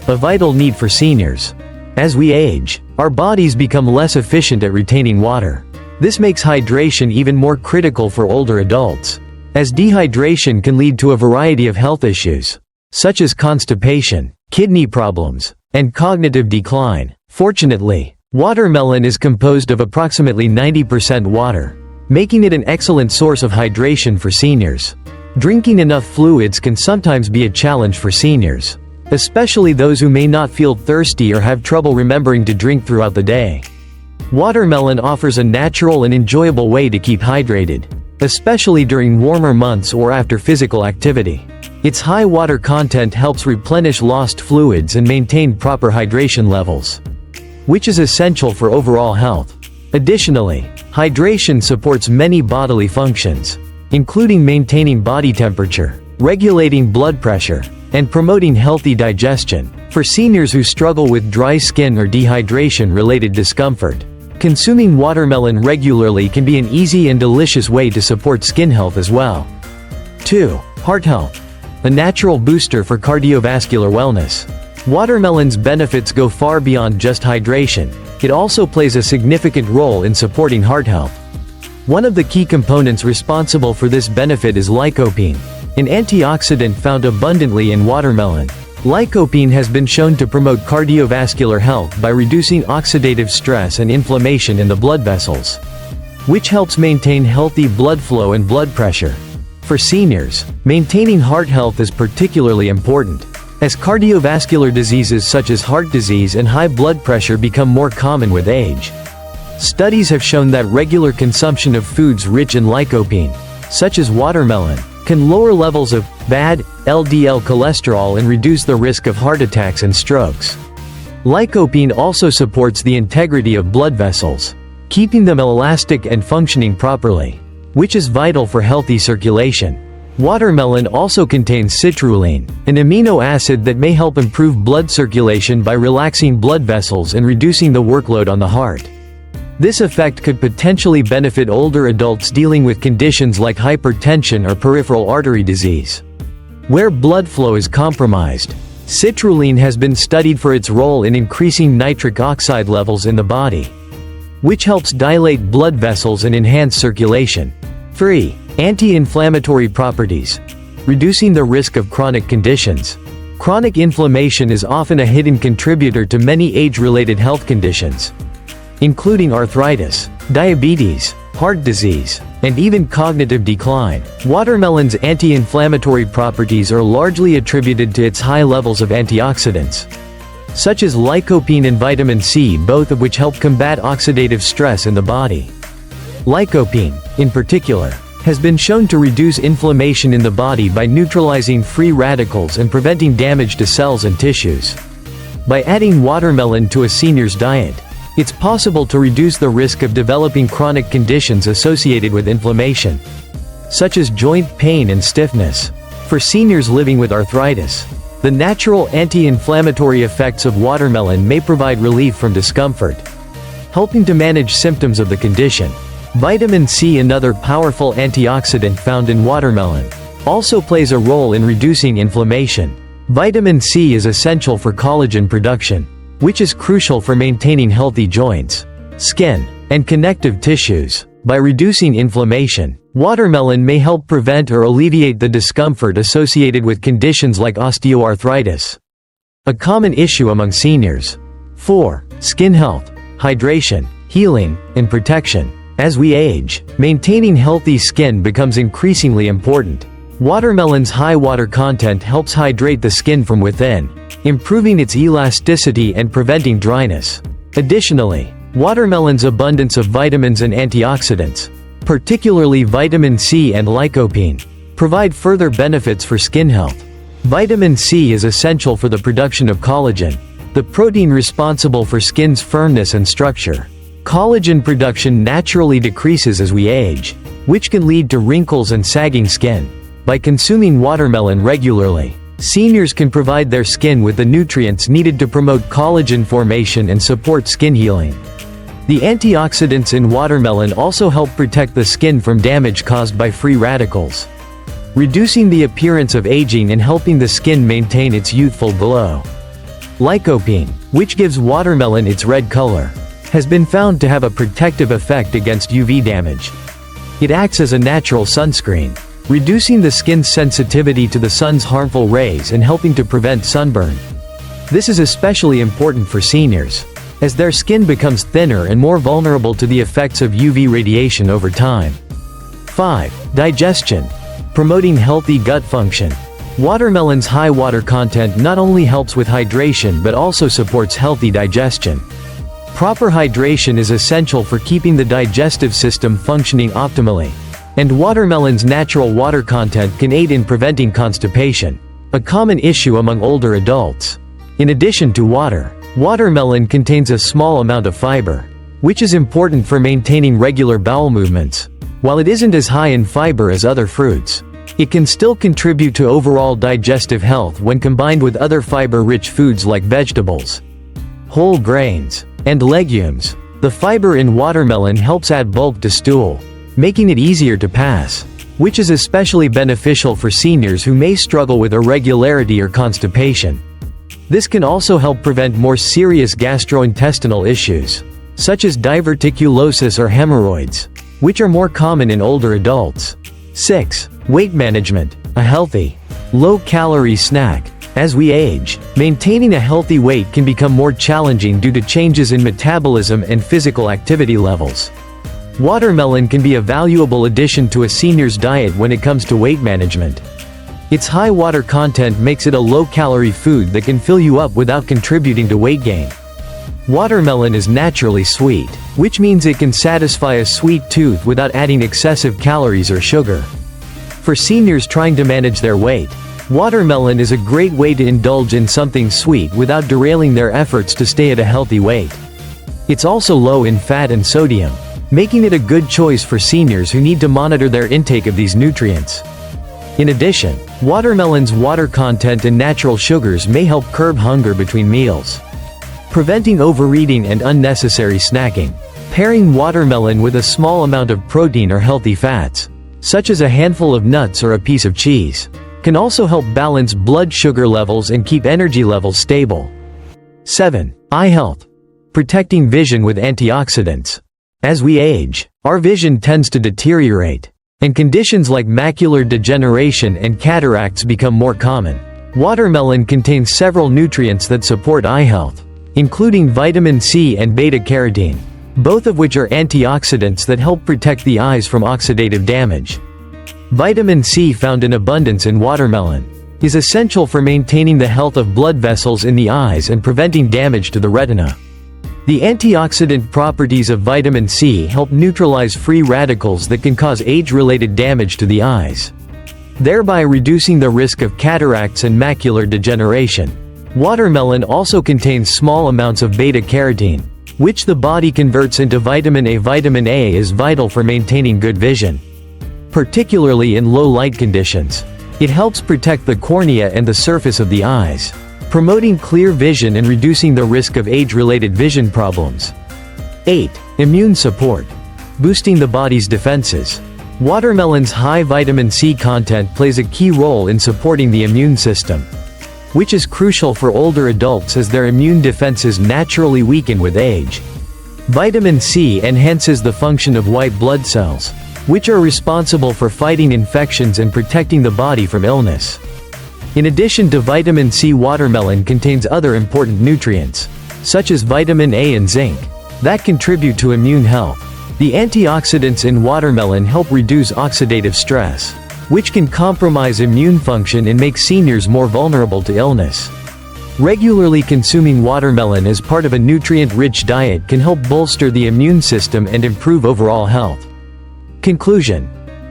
A vital need for seniors. As we age, our bodies become less efficient at retaining water. This makes hydration even more critical for older adults, as dehydration can lead to a variety of health issues, such as constipation, kidney problems, and cognitive decline. Fortunately, watermelon is composed of approximately 90% water, making it an excellent source of hydration for seniors. Drinking enough fluids can sometimes be a challenge for seniors, especially those who may not feel thirsty or have trouble remembering to drink throughout the day. Watermelon offers a natural and enjoyable way to keep hydrated, especially during warmer months or after physical activity. Its high water content helps replenish lost fluids and maintain proper hydration levels, which is essential for overall health. Additionally, hydration supports many bodily functions, including maintaining body temperature, regulating blood pressure, and promoting healthy digestion. For seniors who struggle with dry skin or dehydration-related discomfort, consuming watermelon regularly can be an easy and delicious way to support skin health as well. 2. Heart health. A natural booster for cardiovascular wellness. Watermelon's benefits go far beyond just hydration. It also plays a significant role in supporting heart health. One of the key components responsible for this benefit is lycopene, an antioxidant found abundantly in watermelon. Lycopene has been shown to promote cardiovascular health by reducing oxidative stress and inflammation in the blood vessels, which helps maintain healthy blood flow and blood pressure. For seniors, maintaining heart health is particularly important, as cardiovascular diseases such as heart disease and high blood pressure become more common with age. Studies have shown that regular consumption of foods rich in lycopene, such as watermelon, can lower levels of bad LDL cholesterol and reduce the risk of heart attacks and strokes. Lycopene also supports the integrity of blood vessels, keeping them elastic and functioning properly, which is vital for healthy circulation. Watermelon also contains citrulline, an amino acid that may help improve blood circulation by relaxing blood vessels and reducing the workload on the heart. This effect could potentially benefit older adults dealing with conditions like hypertension or peripheral artery disease, where blood flow is compromised. Citrulline has been studied for its role in increasing nitric oxide levels in the body, which helps dilate blood vessels and enhance circulation. 3. Anti-inflammatory properties. Reducing the risk of chronic conditions. Chronic inflammation is often a hidden contributor to many age-related health conditions, including arthritis, diabetes, heart disease, and even cognitive decline. Watermelon's anti-inflammatory properties are largely attributed to its high levels of antioxidants, such as lycopene and vitamin C, both of which help combat oxidative stress in the body. Lycopene, in particular, has been shown to reduce inflammation in the body by neutralizing free radicals and preventing damage to cells and tissues. By adding watermelon to a senior's diet, it's possible to reduce the risk of developing chronic conditions associated with inflammation, such as joint pain and stiffness. For seniors living with arthritis, The natural anti-inflammatory effects of watermelon may provide relief from discomfort, helping to manage symptoms of the condition. Vitamin C, another powerful antioxidant found in watermelon, also plays a role in reducing inflammation. Vitamin C is essential for collagen production, which is crucial for maintaining healthy joints, skin, and connective tissues. By reducing inflammation, watermelon may help prevent or alleviate the discomfort associated with conditions like osteoarthritis, a common issue among seniors. 4. Skin health, hydration, healing, and protection. As we age, maintaining healthy skin becomes increasingly important. Watermelon's high water content helps hydrate the skin from within, improving its elasticity and preventing dryness. Additionally, watermelon's abundance of vitamins and antioxidants, particularly vitamin C and lycopene, provide further benefits for skin health. Vitamin C is essential for the production of collagen, the protein responsible for skin's firmness and structure. Collagen production naturally decreases as we age, which can lead to wrinkles and sagging skin. By consuming watermelon regularly, seniors can provide their skin with the nutrients needed to promote collagen formation and support skin healing. The antioxidants in watermelon also help protect the skin from damage caused by free radicals, reducing the appearance of aging and helping the skin maintain its youthful glow. Lycopene, which gives watermelon its red color, has been found to have a protective effect against UV damage. It acts as a natural sunscreen, reducing the skin's sensitivity to the sun's harmful rays and helping to prevent sunburn. This is especially important for seniors, as their skin becomes thinner and more vulnerable to the effects of UV radiation over time. 5. Digestion, promoting healthy gut function. Watermelon's high water content not only helps with hydration but also supports healthy digestion. Proper hydration is essential for keeping the digestive system functioning optimally, and watermelon's natural water content can aid in preventing constipation, a common issue among older adults. In addition to water, watermelon contains a small amount of fiber, which is important for maintaining regular bowel movements. While it isn't as high in fiber as other fruits, it can still contribute to overall digestive health when combined with other fiber-rich foods like vegetables, whole grains, and legumes. The fiber in watermelon helps add bulk to stool, making it easier to pass, which is especially beneficial for seniors who may struggle with irregularity or constipation. This can also help prevent more serious gastrointestinal issues, such as diverticulosis or hemorrhoids, which are more common in older adults. 6. Weight management, a healthy, low-calorie snack. As we age, maintaining a healthy weight can become more challenging due to changes in metabolism and physical activity levels. Watermelon can be a valuable addition to a senior's diet when it comes to weight management. Its high water content makes it a low-calorie food that can fill you up without contributing to weight gain. Watermelon is naturally sweet, which means it can satisfy a sweet tooth without adding excessive calories or sugar. For seniors trying to manage their weight, watermelon is a great way to indulge in something sweet without derailing their efforts to stay at a healthy weight. It's also low in fat and sodium, making it a good choice for seniors who need to monitor their intake of these nutrients. In addition, watermelon's water content and natural sugars may help curb hunger between meals, preventing overeating and unnecessary snacking. Pairing watermelon with a small amount of protein or healthy fats, such as a handful of nuts or a piece of cheese, can also help balance blood sugar levels and keep energy levels stable. 7. Eye health, protecting vision with antioxidants. As we age, our vision tends to deteriorate, and conditions like macular degeneration and cataracts become more common. Watermelon contains several nutrients that support eye health, including vitamin C and beta-carotene, both of which are antioxidants that help protect the eyes from oxidative damage. Vitamin C, found in abundance in watermelon, is essential for maintaining the health of blood vessels in the eyes and preventing damage to the retina. The antioxidant properties of vitamin C help neutralize free radicals that can cause age-related damage to the eyes, thereby reducing the risk of cataracts and macular degeneration. Watermelon also contains small amounts of beta-carotene, which the body converts into vitamin A. Vitamin A is vital for maintaining good vision, particularly in low light conditions. It helps protect the cornea and the surface of the eyes, promoting clear vision and reducing the risk of age-related vision problems. 8. Immune support. Boosting the body's defenses. Watermelon's high vitamin C content plays a key role in supporting the immune system, which is crucial for older adults as their immune defenses naturally weaken with age. Vitamin C enhances the function of white blood cells, which are responsible for fighting infections and protecting the body from illness. In addition to vitamin C, watermelon contains other important nutrients, such as vitamin A and zinc, that contribute to immune health. The antioxidants in watermelon help reduce oxidative stress, which can compromise immune function and make seniors more vulnerable to illness. Regularly consuming watermelon as part of a nutrient-rich diet can help bolster the immune system and improve overall health. Conclusion: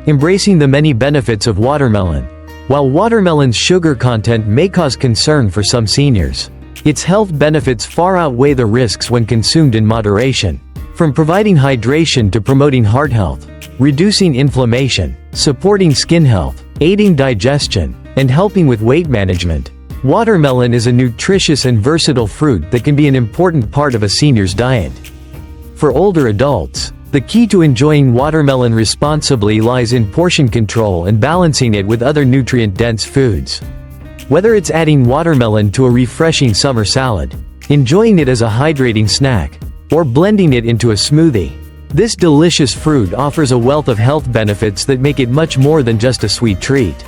embracing the many benefits of watermelon. While watermelon's sugar content may cause concern for some seniors, its health benefits far outweigh the risks when consumed in moderation. From providing hydration to promoting heart health, reducing inflammation, supporting skin health, aiding digestion, and helping with weight management, watermelon is a nutritious and versatile fruit that can be an important part of a senior's diet. For older adults, the key to enjoying watermelon responsibly lies in portion control and balancing it with other nutrient-dense foods. Whether it's adding watermelon to a refreshing summer salad, enjoying it as a hydrating snack, or blending it into a smoothie, this delicious fruit offers a wealth of health benefits that make it much more than just a sweet treat.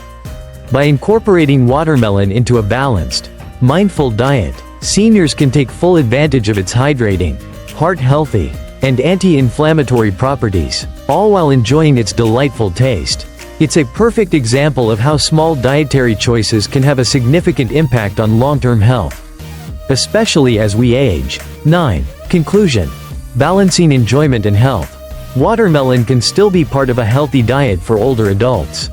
By incorporating watermelon into a balanced, mindful diet, seniors can take full advantage of its hydrating, heart-healthy, and anti-inflammatory properties, all while enjoying its delightful taste. It's a perfect example of how small dietary choices can have a significant impact on long-term health, especially as we age. 9. Conclusion: balancing enjoyment and health. Watermelon can still be part of a healthy diet for older adults.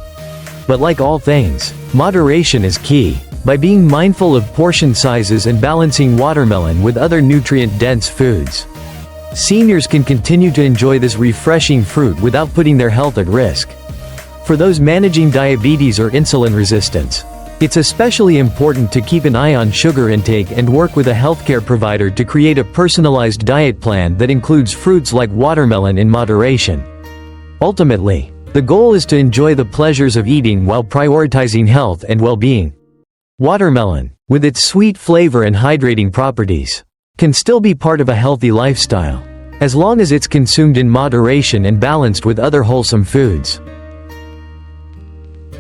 But like all things, moderation is key. By being mindful of portion sizes and balancing watermelon with other nutrient-dense foods, seniors can continue to enjoy this refreshing fruit without putting their health at risk. For those managing diabetes or insulin resistance, it's especially important to keep an eye on sugar intake and work with a healthcare provider to create a personalized diet plan that includes fruits like watermelon in moderation. Ultimately, the goal is to enjoy the pleasures of eating while prioritizing health and well-being. Watermelon, with its sweet flavor and hydrating properties, can still be part of a healthy lifestyle, as long as it's consumed in moderation and balanced with other wholesome foods.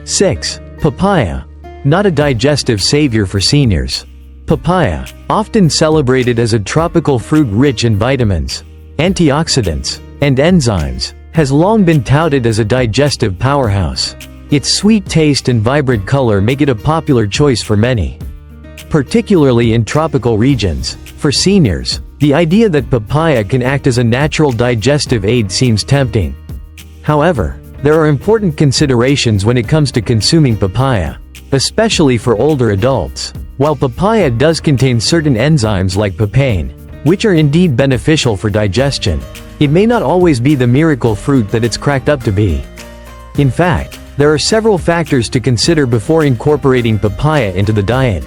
6. Papaya. Not a digestive savior for seniors. Papaya, often celebrated as a tropical fruit rich in vitamins, antioxidants, and enzymes, has long been touted as a digestive powerhouse. Its sweet taste and vibrant color make it a popular choice for many, particularly in tropical regions. For seniors, the idea that papaya can act as a natural digestive aid seems tempting. However, there are important considerations when it comes to consuming papaya, especially for older adults. While papaya does contain certain enzymes like papain, which are indeed beneficial for digestion, it may not always be the miracle fruit that it's cracked up to be. In fact, there are several factors to consider before incorporating papaya into the diet,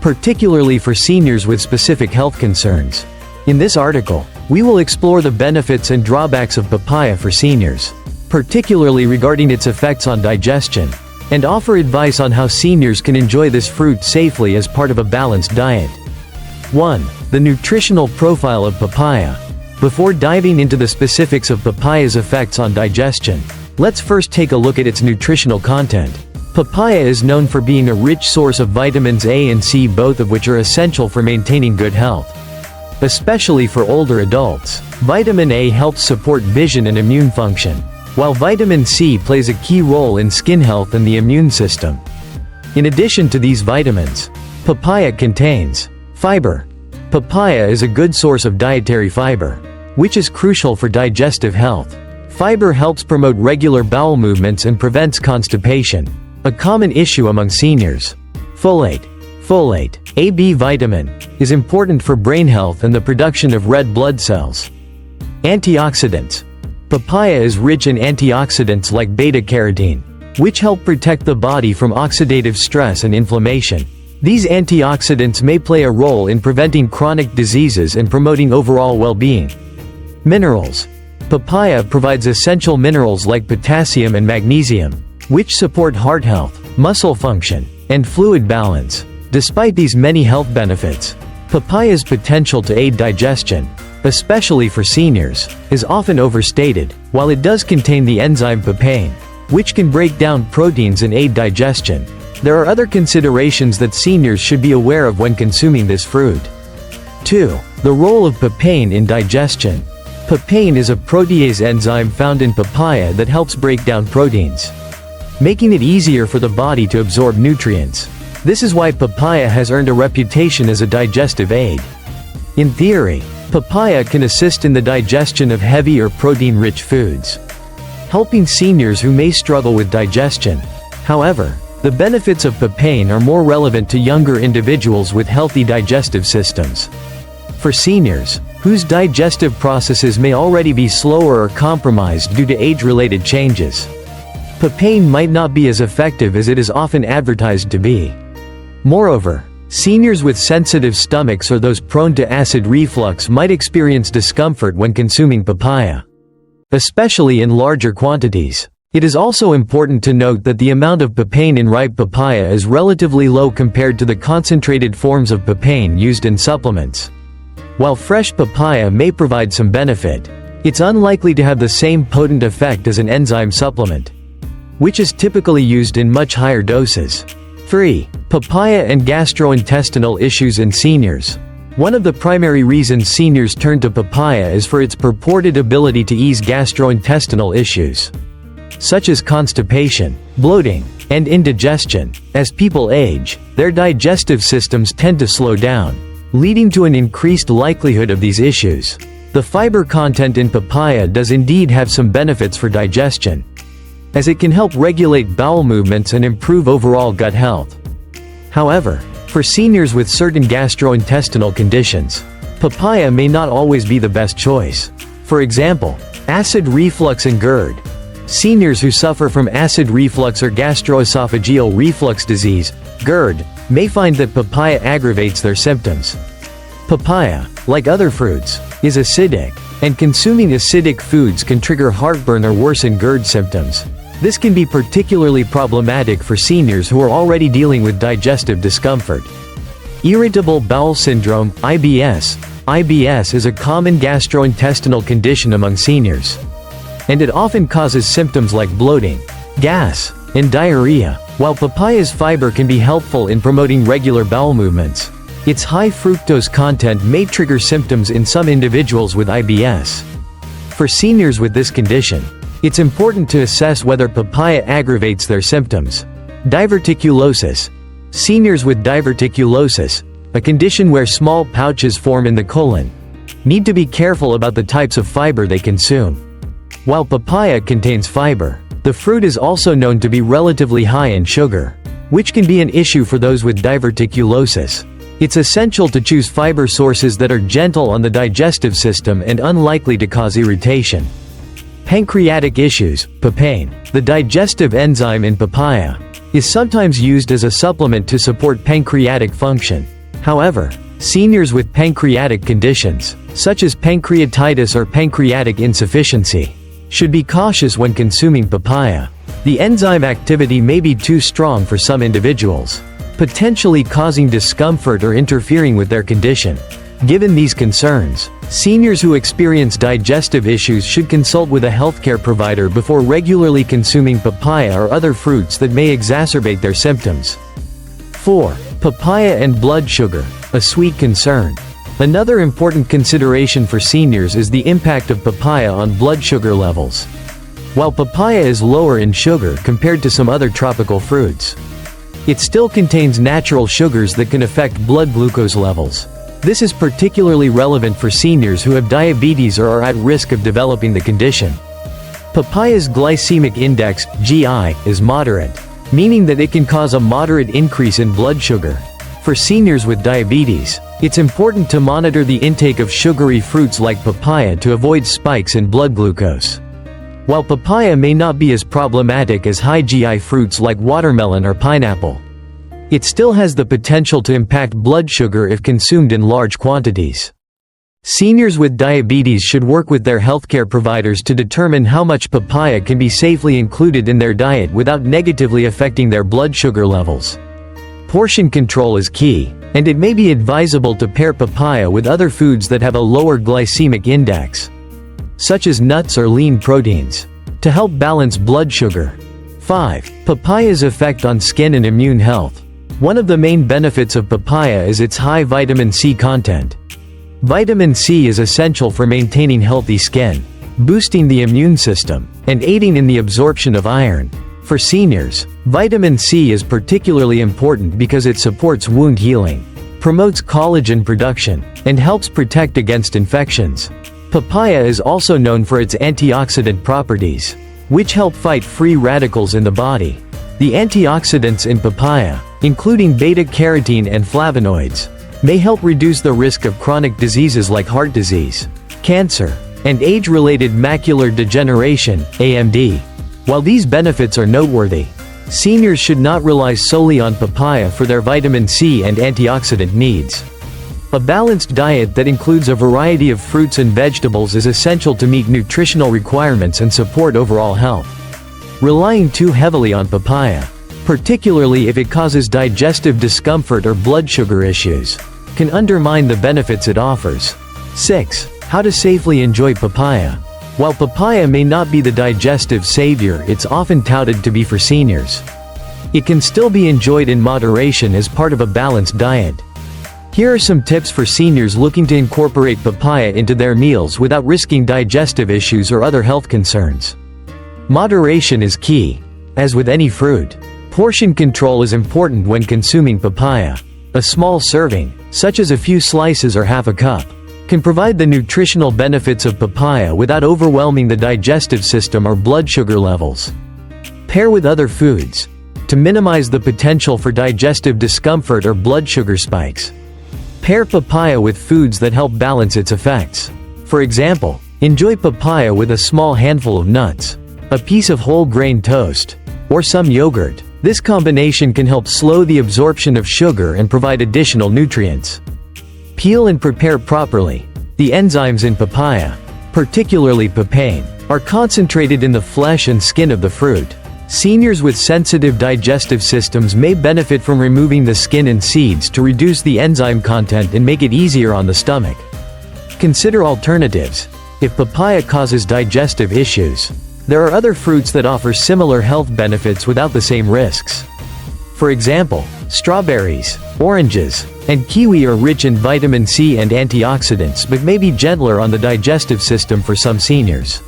particularly for seniors with specific health concerns. In this article, we will explore the benefits and drawbacks of papaya for seniors, particularly regarding its effects on digestion, and offer advice on how seniors can enjoy this fruit safely as part of a balanced diet. 1. The nutritional profile of papaya. Before diving into the specifics of papaya's effects on digestion, let's first take a look at its nutritional content. Papaya is known for being a rich source of vitamins A and C, both of which are essential for maintaining good health. Especially for older adults, vitamin A helps support vision and immune function, while vitamin C plays a key role in skin health and the immune system. In addition to these vitamins, papaya contains fiber. Papaya is a good source of dietary fiber, which is crucial for digestive health. Fiber helps promote regular bowel movements and prevents constipation, a common issue among seniors. Folate. Folate, a B vitamin, is important for brain health and the production of red blood cells. Antioxidants. Papaya is rich in antioxidants like beta-carotene, which help protect the body from oxidative stress and inflammation. These antioxidants may play a role in preventing chronic diseases and promoting overall well-being. Minerals. Papaya provides essential minerals like potassium and magnesium, which support heart health, muscle function, and fluid balance. Despite these many health benefits, papaya's potential to aid digestion, especially for seniors, is often overstated. While it does contain the enzyme papain, which can break down proteins and aid digestion, there are other considerations that seniors should be aware of when consuming this fruit. 2. The role of papain in digestion. Papain is a protease enzyme found in papaya that helps break down proteins, making it easier for the body to absorb nutrients. This is why papaya has earned a reputation as a digestive aid. In theory, papaya can assist in the digestion of heavy or protein-rich foods, helping seniors who may struggle with digestion. However, the benefits of papain are more relevant to younger individuals with healthy digestive systems. For seniors, whose digestive processes may already be slower or compromised due to age-related changes, papain might not be as effective as it is often advertised to be. Moreover, seniors with sensitive stomachs or those prone to acid reflux might experience discomfort when consuming papaya, especially in larger quantities. It is also important to note that the amount of papain in ripe papaya is relatively low compared to the concentrated forms of papain used in supplements. While fresh papaya may provide some benefit, it's unlikely to have the same potent effect as an enzyme supplement, which is typically used in much higher doses. 3. Papaya and gastrointestinal issues in seniors. One of the primary reasons seniors turn to papaya is for its purported ability to ease gastrointestinal issues, such as constipation, bloating, and indigestion. As people age, their digestive systems tend to slow down, leading to an increased likelihood of these issues. The fiber content in papaya does indeed have some benefits for digestion, as it can help regulate bowel movements and improve overall gut health. However, for seniors with certain gastrointestinal conditions, papaya may not always be the best choice. For example, acid reflux and GERD. Seniors who suffer from acid reflux or gastroesophageal reflux disease, GERD, may find that papaya aggravates their symptoms. Papaya, like other fruits, is acidic, and consuming acidic foods can trigger heartburn or worsen GERD symptoms. This can be particularly problematic for seniors who are already dealing with digestive discomfort. Irritable bowel syndrome, IBS. IBS is a common gastrointestinal condition among seniors, and it often causes symptoms like bloating, gas, and diarrhea. While papaya's fiber can be helpful in promoting regular bowel movements, its high fructose content may trigger symptoms in some individuals with IBS. For seniors with this condition, it's important to assess whether papaya aggravates their symptoms. Diverticulosis. Seniors with diverticulosis, a condition where small pouches form in the colon, need to be careful about the types of fiber they consume. While papaya contains fiber, the fruit is also known to be relatively high in sugar, which can be an issue for those with diverticulosis. It's essential to choose fiber sources that are gentle on the digestive system and unlikely to cause irritation. Pancreatic issues. Papain, the digestive enzyme in papaya, is sometimes used as a supplement to support pancreatic function. However, seniors with pancreatic conditions, such as pancreatitis or pancreatic insufficiency, should be cautious when consuming papaya. The enzyme activity may be too strong for some individuals, potentially causing discomfort or interfering with their condition. Given these concerns, seniors who experience digestive issues should consult with a healthcare provider before regularly consuming papaya or other fruits that may exacerbate their symptoms. 4. Papaya and blood sugar, a sweet concern. Another important consideration for seniors is the impact of papaya on blood sugar levels. While papaya is lower in sugar compared to some other tropical fruits, it still contains natural sugars that can affect blood glucose levels. This is particularly relevant for seniors who have diabetes or are at risk of developing the condition. Papaya's glycemic index, GI, is moderate, meaning that it can cause a moderate increase in blood sugar. For seniors with diabetes, it's important to monitor the intake of sugary fruits like papaya to avoid spikes in blood glucose. While papaya may not be as problematic as high GI fruits like watermelon or pineapple, it still has the potential to impact blood sugar if consumed in large quantities. Seniors with diabetes should work with their healthcare providers to determine how much papaya can be safely included in their diet without negatively affecting their blood sugar levels. Portion control is key, and it may be advisable to pair papaya with other foods that have a lower glycemic index, such as nuts or lean proteins, to help balance blood sugar. 5. Papaya's effect on skin and immune health. One of the main benefits of papaya is its high vitamin C content. Vitamin C is essential for maintaining healthy skin, boosting the immune system, and aiding in the absorption of iron. For seniors, vitamin C is particularly important because it supports wound healing, promotes collagen production, and helps protect against infections. Papaya is also known for its antioxidant properties, which help fight free radicals in the body. The antioxidants in papaya, including beta-carotene and flavonoids, may help reduce the risk of chronic diseases like heart disease, cancer, and age-related macular degeneration, AMD. While these benefits are noteworthy, seniors should not rely solely on papaya for their vitamin C and antioxidant needs. A balanced diet that includes a variety of fruits and vegetables is essential to meet nutritional requirements and support overall health. Relying too heavily on papaya, particularly if it causes digestive discomfort or blood sugar issues, can undermine the benefits it offers. 6. How to safely enjoy papaya. While papaya may not be the digestive savior it's often touted to be for seniors, it can still be enjoyed in moderation as part of a balanced diet. Here are some tips for seniors looking to incorporate papaya into their meals without risking digestive issues or other health concerns. Moderation is key. As with any fruit, portion control is important when consuming papaya. A small serving, such as a few slices or half a cup, can provide the nutritional benefits of papaya without overwhelming the digestive system or blood sugar levels. Pair with other foods, to minimize the potential for digestive discomfort or blood sugar spikes. Pair papaya with foods that help balance its effects. For example, enjoy papaya with a small handful of nuts, a piece of whole grain toast, or some yogurt. This combination can help slow the absorption of sugar and provide additional nutrients. Peel and prepare properly. The enzymes in papaya, particularly papain, are concentrated in the flesh and skin of the fruit. Seniors with sensitive digestive systems may benefit from removing the skin and seeds to reduce the enzyme content and make it easier on the stomach. Consider alternatives. If papaya causes digestive issues, there are other fruits that offer similar health benefits without the same risks. For example, strawberries, oranges, and kiwi are rich in vitamin C and antioxidants but may be gentler on the digestive system for some seniors.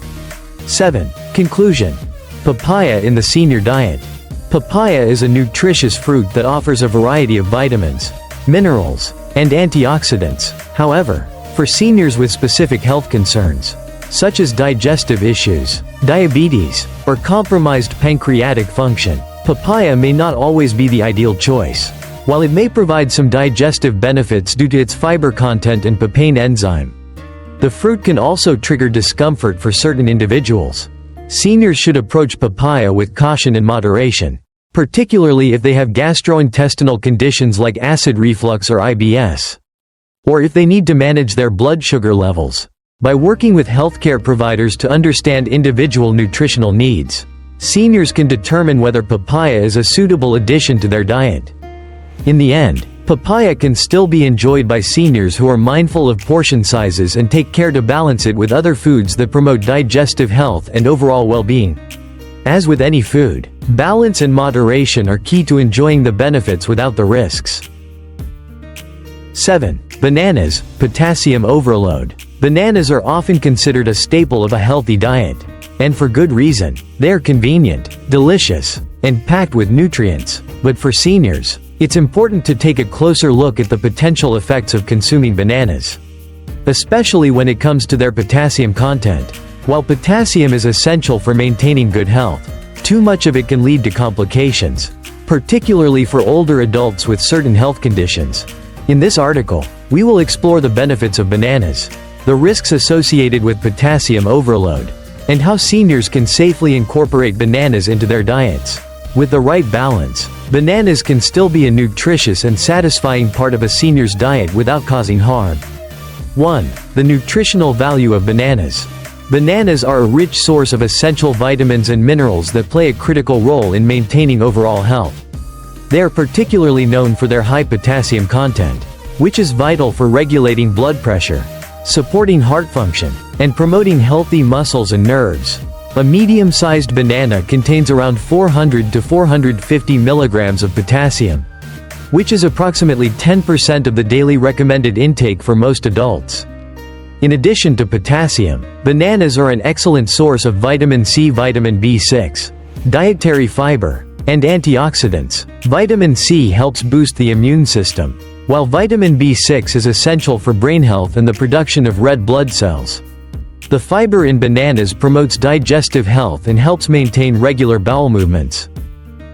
7. Conclusion. Papaya in the senior diet. Papaya is a nutritious fruit that offers a variety of vitamins, minerals, and antioxidants. However, for seniors with specific health concerns, such as digestive issues, diabetes, or compromised pancreatic function, papaya may not always be the ideal choice. While it may provide some digestive benefits due to its fiber content and papain enzyme, the fruit can also trigger discomfort for certain individuals. Seniors should approach papaya with caution and moderation, particularly if they have gastrointestinal conditions like acid reflux or IBS, or if they need to manage their blood sugar levels. By working with healthcare providers to understand individual nutritional needs, seniors can determine whether papaya is a suitable addition to their diet. In the end, papaya can still be enjoyed by seniors who are mindful of portion sizes and take care to balance it with other foods that promote digestive health and overall well-being. As with any food, balance and moderation are key to enjoying the benefits without the risks. 7. Bananas, potassium overload. Bananas are often considered a staple of a healthy diet. And for good reason. They are convenient, delicious, and packed with nutrients. But for seniors, it's important to take a closer look at the potential effects of consuming bananas, especially when it comes to their potassium content. While potassium is essential for maintaining good health, too much of it can lead to complications, particularly for older adults with certain health conditions. In this article, we will explore the benefits of bananas, the risks associated with potassium overload, and how seniors can safely incorporate bananas into their diets. With the right balance, bananas can still be a nutritious and satisfying part of a senior's diet without causing harm. 1. The nutritional value of bananas. Bananas are a rich source of essential vitamins and minerals that play a critical role in maintaining overall health. They are particularly known for their high potassium content, which is vital for regulating blood pressure, supporting heart function, and promoting healthy muscles and nerves. A medium-sized banana contains around 400 to 450 milligrams of potassium, which is approximately 10% of the daily recommended intake for most adults. In addition to potassium, bananas are an excellent source of vitamin C, vitamin B6, dietary fiber, and antioxidants. Vitamin C helps boost the immune system, while vitamin B6 is essential for brain health and the production of red blood cells. The fiber in bananas promotes digestive health and helps maintain regular bowel movements,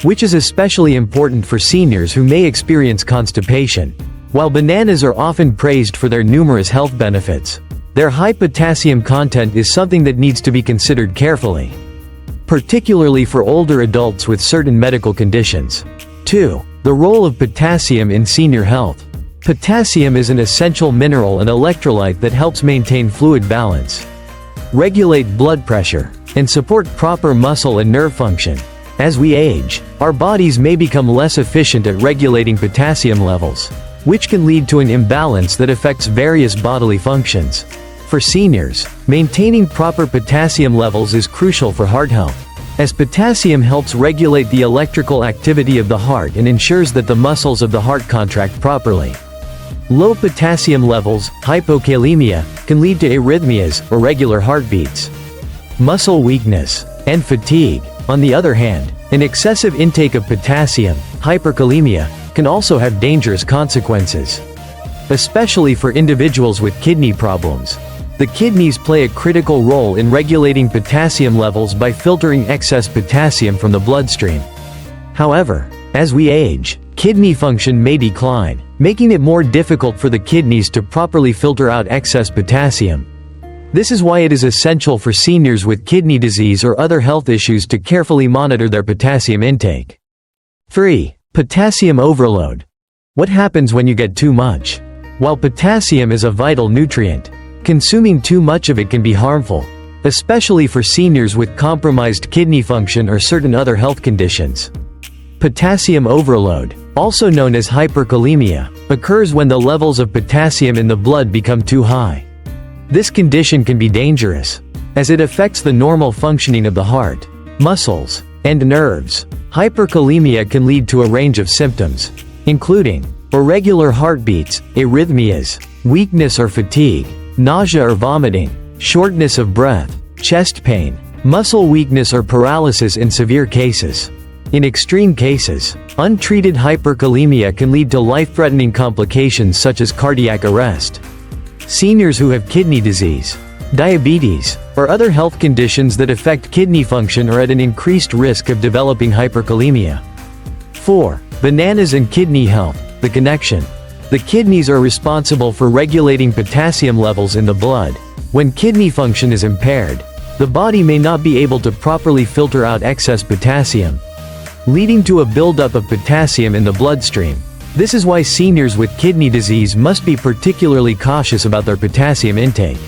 which is especially important for seniors who may experience constipation. While bananas are often praised for their numerous health benefits, their high potassium content is something that needs to be considered carefully, particularly for older adults with certain medical conditions. 2. The role of potassium in senior health. Potassium is an essential mineral and electrolyte that helps maintain fluid balance, regulate blood pressure, and support proper muscle and nerve function. As we age, our bodies may become less efficient at regulating potassium levels, which can lead to an imbalance that affects various bodily functions. For seniors, maintaining proper potassium levels is crucial for heart health, as potassium helps regulate the electrical activity of the heart and ensures that the muscles of the heart contract properly. Low potassium levels, hypokalemia, can lead to arrhythmias, irregular heartbeats, muscle weakness, and fatigue. On the other hand, an excessive intake of potassium, hyperkalemia, can also have dangerous consequences, especially for individuals with kidney problems. The kidneys play a critical role in regulating potassium levels by filtering excess potassium from the bloodstream. However, as we age, kidney function may decline, making it more difficult for the kidneys to properly filter out excess potassium. This is why it is essential for seniors with kidney disease or other health issues to carefully monitor their potassium intake. 3. Potassium overload. What happens when you get too much? While potassium is a vital nutrient, consuming too much of it can be harmful, especially for seniors with compromised kidney function or certain other health conditions. Potassium overload, also known as hyperkalemia, occurs when the levels of potassium in the blood become too high. This condition can be dangerous, as it affects the normal functioning of the heart, muscles, and nerves. Hyperkalemia can lead to a range of symptoms, including irregular heartbeats, arrhythmias, weakness or fatigue, nausea or vomiting, shortness of breath, chest pain, muscle weakness or paralysis in severe cases. In extreme cases, untreated hyperkalemia can lead to life-threatening complications such as cardiac arrest. Seniors who have kidney disease, diabetes, or other health conditions that affect kidney function are at an increased risk of developing hyperkalemia. 4. Bananas and kidney health. The connection. The kidneys are responsible for regulating potassium levels in the blood. When kidney function is impaired, the body may not be able to properly filter out excess potassium, leading to a buildup of potassium in the bloodstream. This is why seniors with kidney disease must be particularly cautious about their potassium intake.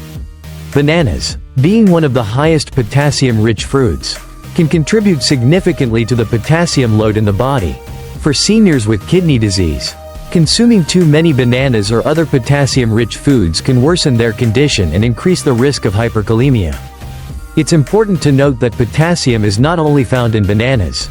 Bananas, being one of the highest potassium-rich fruits, can contribute significantly to the potassium load in the body. For seniors with kidney disease, consuming too many bananas or other potassium-rich foods can worsen their condition and increase the risk of hyperkalemia. It's important to note that potassium is not only found in bananas.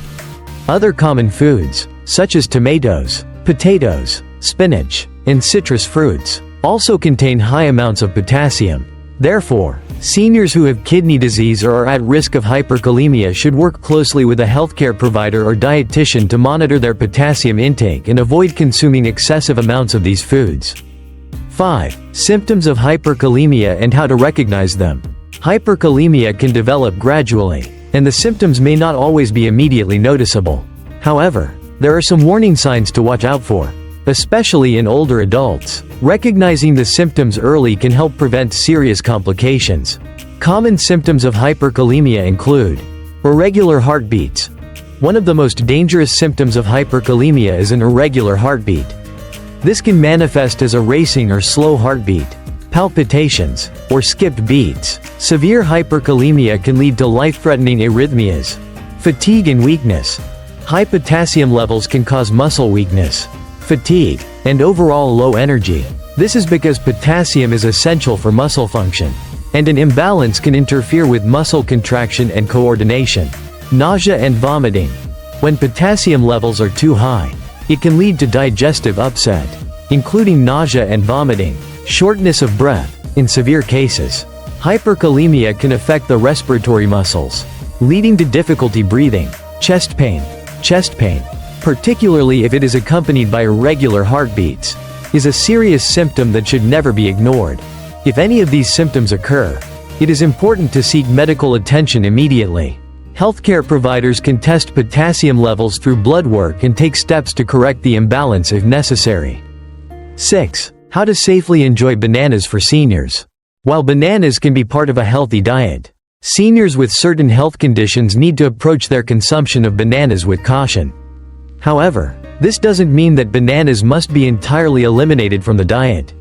Other common foods, such as tomatoes, potatoes, spinach, and citrus fruits, also contain high amounts of potassium. Therefore, seniors who have kidney disease or are at risk of hyperkalemia should work closely with a healthcare provider or dietitian to monitor their potassium intake and avoid consuming excessive amounts of these foods. 5. Symptoms of hyperkalemia and how to recognize them. Hyperkalemia can develop gradually, and the symptoms may not always be immediately noticeable. However, there are some warning signs to watch out for, especially in older adults. Recognizing the symptoms early can help prevent serious complications. Common symptoms of hyperkalemia include irregular heartbeats. One of the most dangerous symptoms of hyperkalemia is an irregular heartbeat. This can manifest as a racing or slow heartbeat, palpitations, or skipped beats. Severe hyperkalemia can lead to life-threatening arrhythmias, fatigue and weakness. High potassium levels can cause muscle weakness, fatigue, and overall low energy. This is because potassium is essential for muscle function, and an imbalance can interfere with muscle contraction and coordination. Nausea and vomiting. When potassium levels are too high, it can lead to digestive upset, including nausea and vomiting, shortness of breath. In severe cases, hyperkalemia can affect the respiratory muscles, leading to difficulty breathing. Chest pain, particularly if it is accompanied by irregular heartbeats, is a serious symptom that should never be ignored. If any of these symptoms occur, it is important to seek medical attention immediately. Healthcare providers can test potassium levels through blood work and take steps to correct the imbalance if necessary. 6. How to safely enjoy bananas for seniors. While bananas can be part of a healthy diet, seniors with certain health conditions need to approach their consumption of bananas with caution. However, this doesn't mean that bananas must be entirely eliminated from the diet.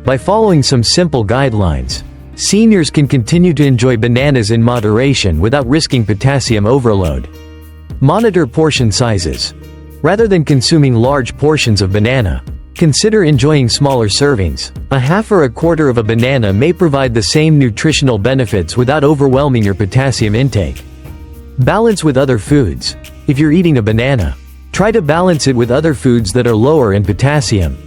By following some simple guidelines, seniors can continue to enjoy bananas in moderation without risking potassium overload. Monitor portion sizes. Rather than consuming large portions of banana, consider enjoying smaller servings. A half or a quarter of a banana may provide the same nutritional benefits without overwhelming your potassium intake. Balance with other foods. If you're eating a banana, try to balance it with other foods that are lower in potassium.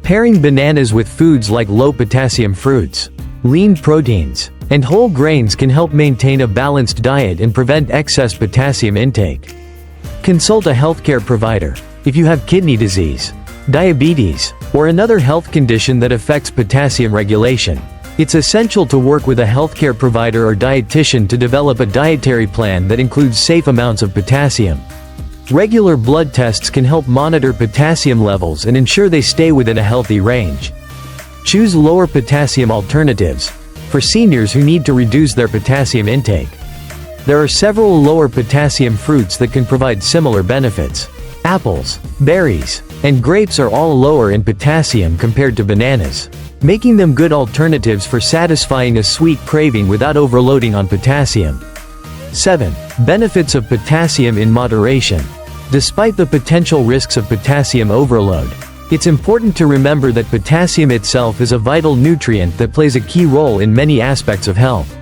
Pairing bananas with foods like low-potassium fruits, lean proteins, and whole grains can help maintain a balanced diet and prevent excess potassium intake. Consult a healthcare provider. If you have kidney disease, diabetes, or another health condition that affects potassium regulation, it's essential to work with a healthcare provider or dietitian to develop a dietary plan that includes safe amounts of potassium. Regular blood tests can help monitor potassium levels and ensure they stay within a healthy range. Choose lower potassium alternatives for seniors who need to reduce their potassium intake. There are several lower potassium fruits that can provide similar benefits. Apples, berries, and grapes are all lower in potassium compared to bananas, making them good alternatives for satisfying a sweet craving without overloading on potassium. 7. Benefits of potassium in moderation. Despite the potential risks of potassium overload, it's important to remember that potassium itself is a vital nutrient that plays a key role in many aspects of health.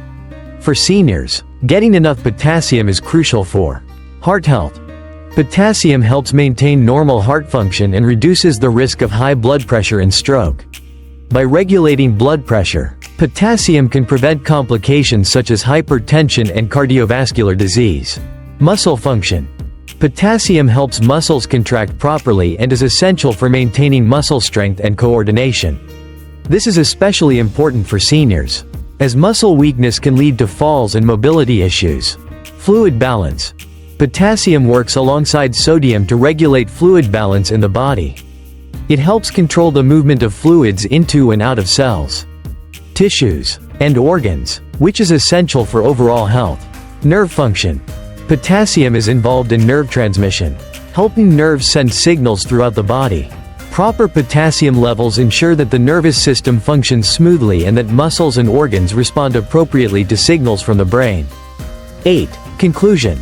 For seniors, getting enough potassium is crucial for heart health. Potassium helps maintain normal heart function and reduces the risk of high blood pressure and stroke. By regulating blood pressure, potassium can prevent complications such as hypertension and cardiovascular disease. Muscle function. Potassium helps muscles contract properly and is essential for maintaining muscle strength and coordination. This is especially important for seniors, as muscle weakness can lead to falls and mobility issues. Fluid balance. Potassium works alongside sodium to regulate fluid balance in the body. It helps control the movement of fluids into and out of cells, tissues, and organs, which is essential for overall health. Nerve function. Potassium is involved in nerve transmission, helping nerves send signals throughout the body. Proper potassium levels ensure that the nervous system functions smoothly and that muscles and organs respond appropriately to signals from the brain. 8. Conclusion.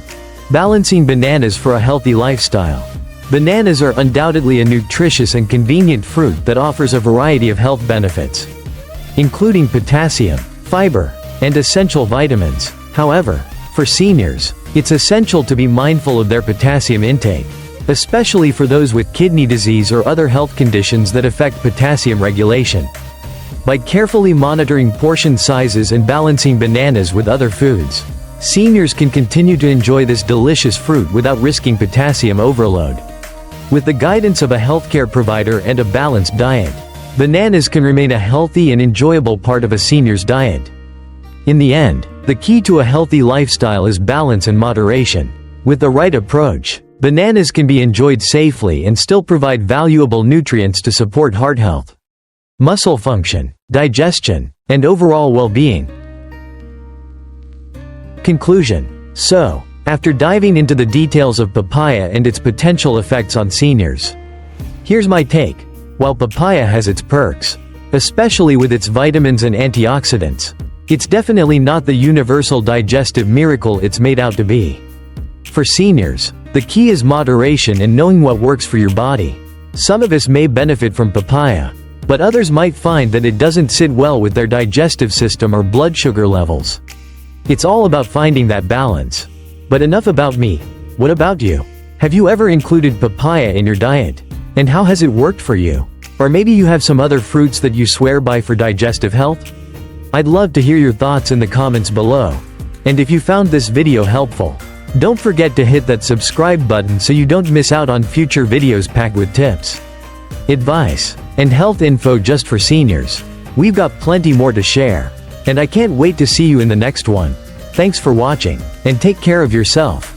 Balancing bananas for a healthy lifestyle. Bananas are undoubtedly a nutritious and convenient fruit that offers a variety of health benefits, including potassium, fiber, and essential vitamins. However, for seniors, it's essential to be mindful of their potassium intake, especially for those with kidney disease or other health conditions that affect potassium regulation. By carefully monitoring portion sizes and balancing bananas with other foods, seniors can continue to enjoy this delicious fruit without risking potassium overload. With the guidance of a healthcare provider and a balanced diet, bananas can remain a healthy and enjoyable part of a senior's diet. In the end, the key to a healthy lifestyle is balance and moderation. With the right approach, bananas can be enjoyed safely and still provide valuable nutrients to support heart health, muscle function, digestion, and overall well-being. Conclusion. So, after diving into the details of papaya and its potential effects on seniors, here's my take. While papaya has its perks, especially with its vitamins and antioxidants, it's definitely not the universal digestive miracle it's made out to be. For seniors, the key is moderation and knowing what works for your body. Some of us may benefit from papaya, but others might find that it doesn't sit well with their digestive system or blood sugar levels. It's all about finding that balance. But enough about me. What about you? Have you ever included papaya in your diet? And how has it worked for you? Or maybe you have some other fruits that you swear by for digestive health? I'd love to hear your thoughts in the comments below. And if you found this video helpful, don't forget to hit that subscribe button so you don't miss out on future videos packed with tips, advice, and health info just for seniors. We've got plenty more to share. And I can't wait to see you in the next one. Thanks for watching, and take care of yourself.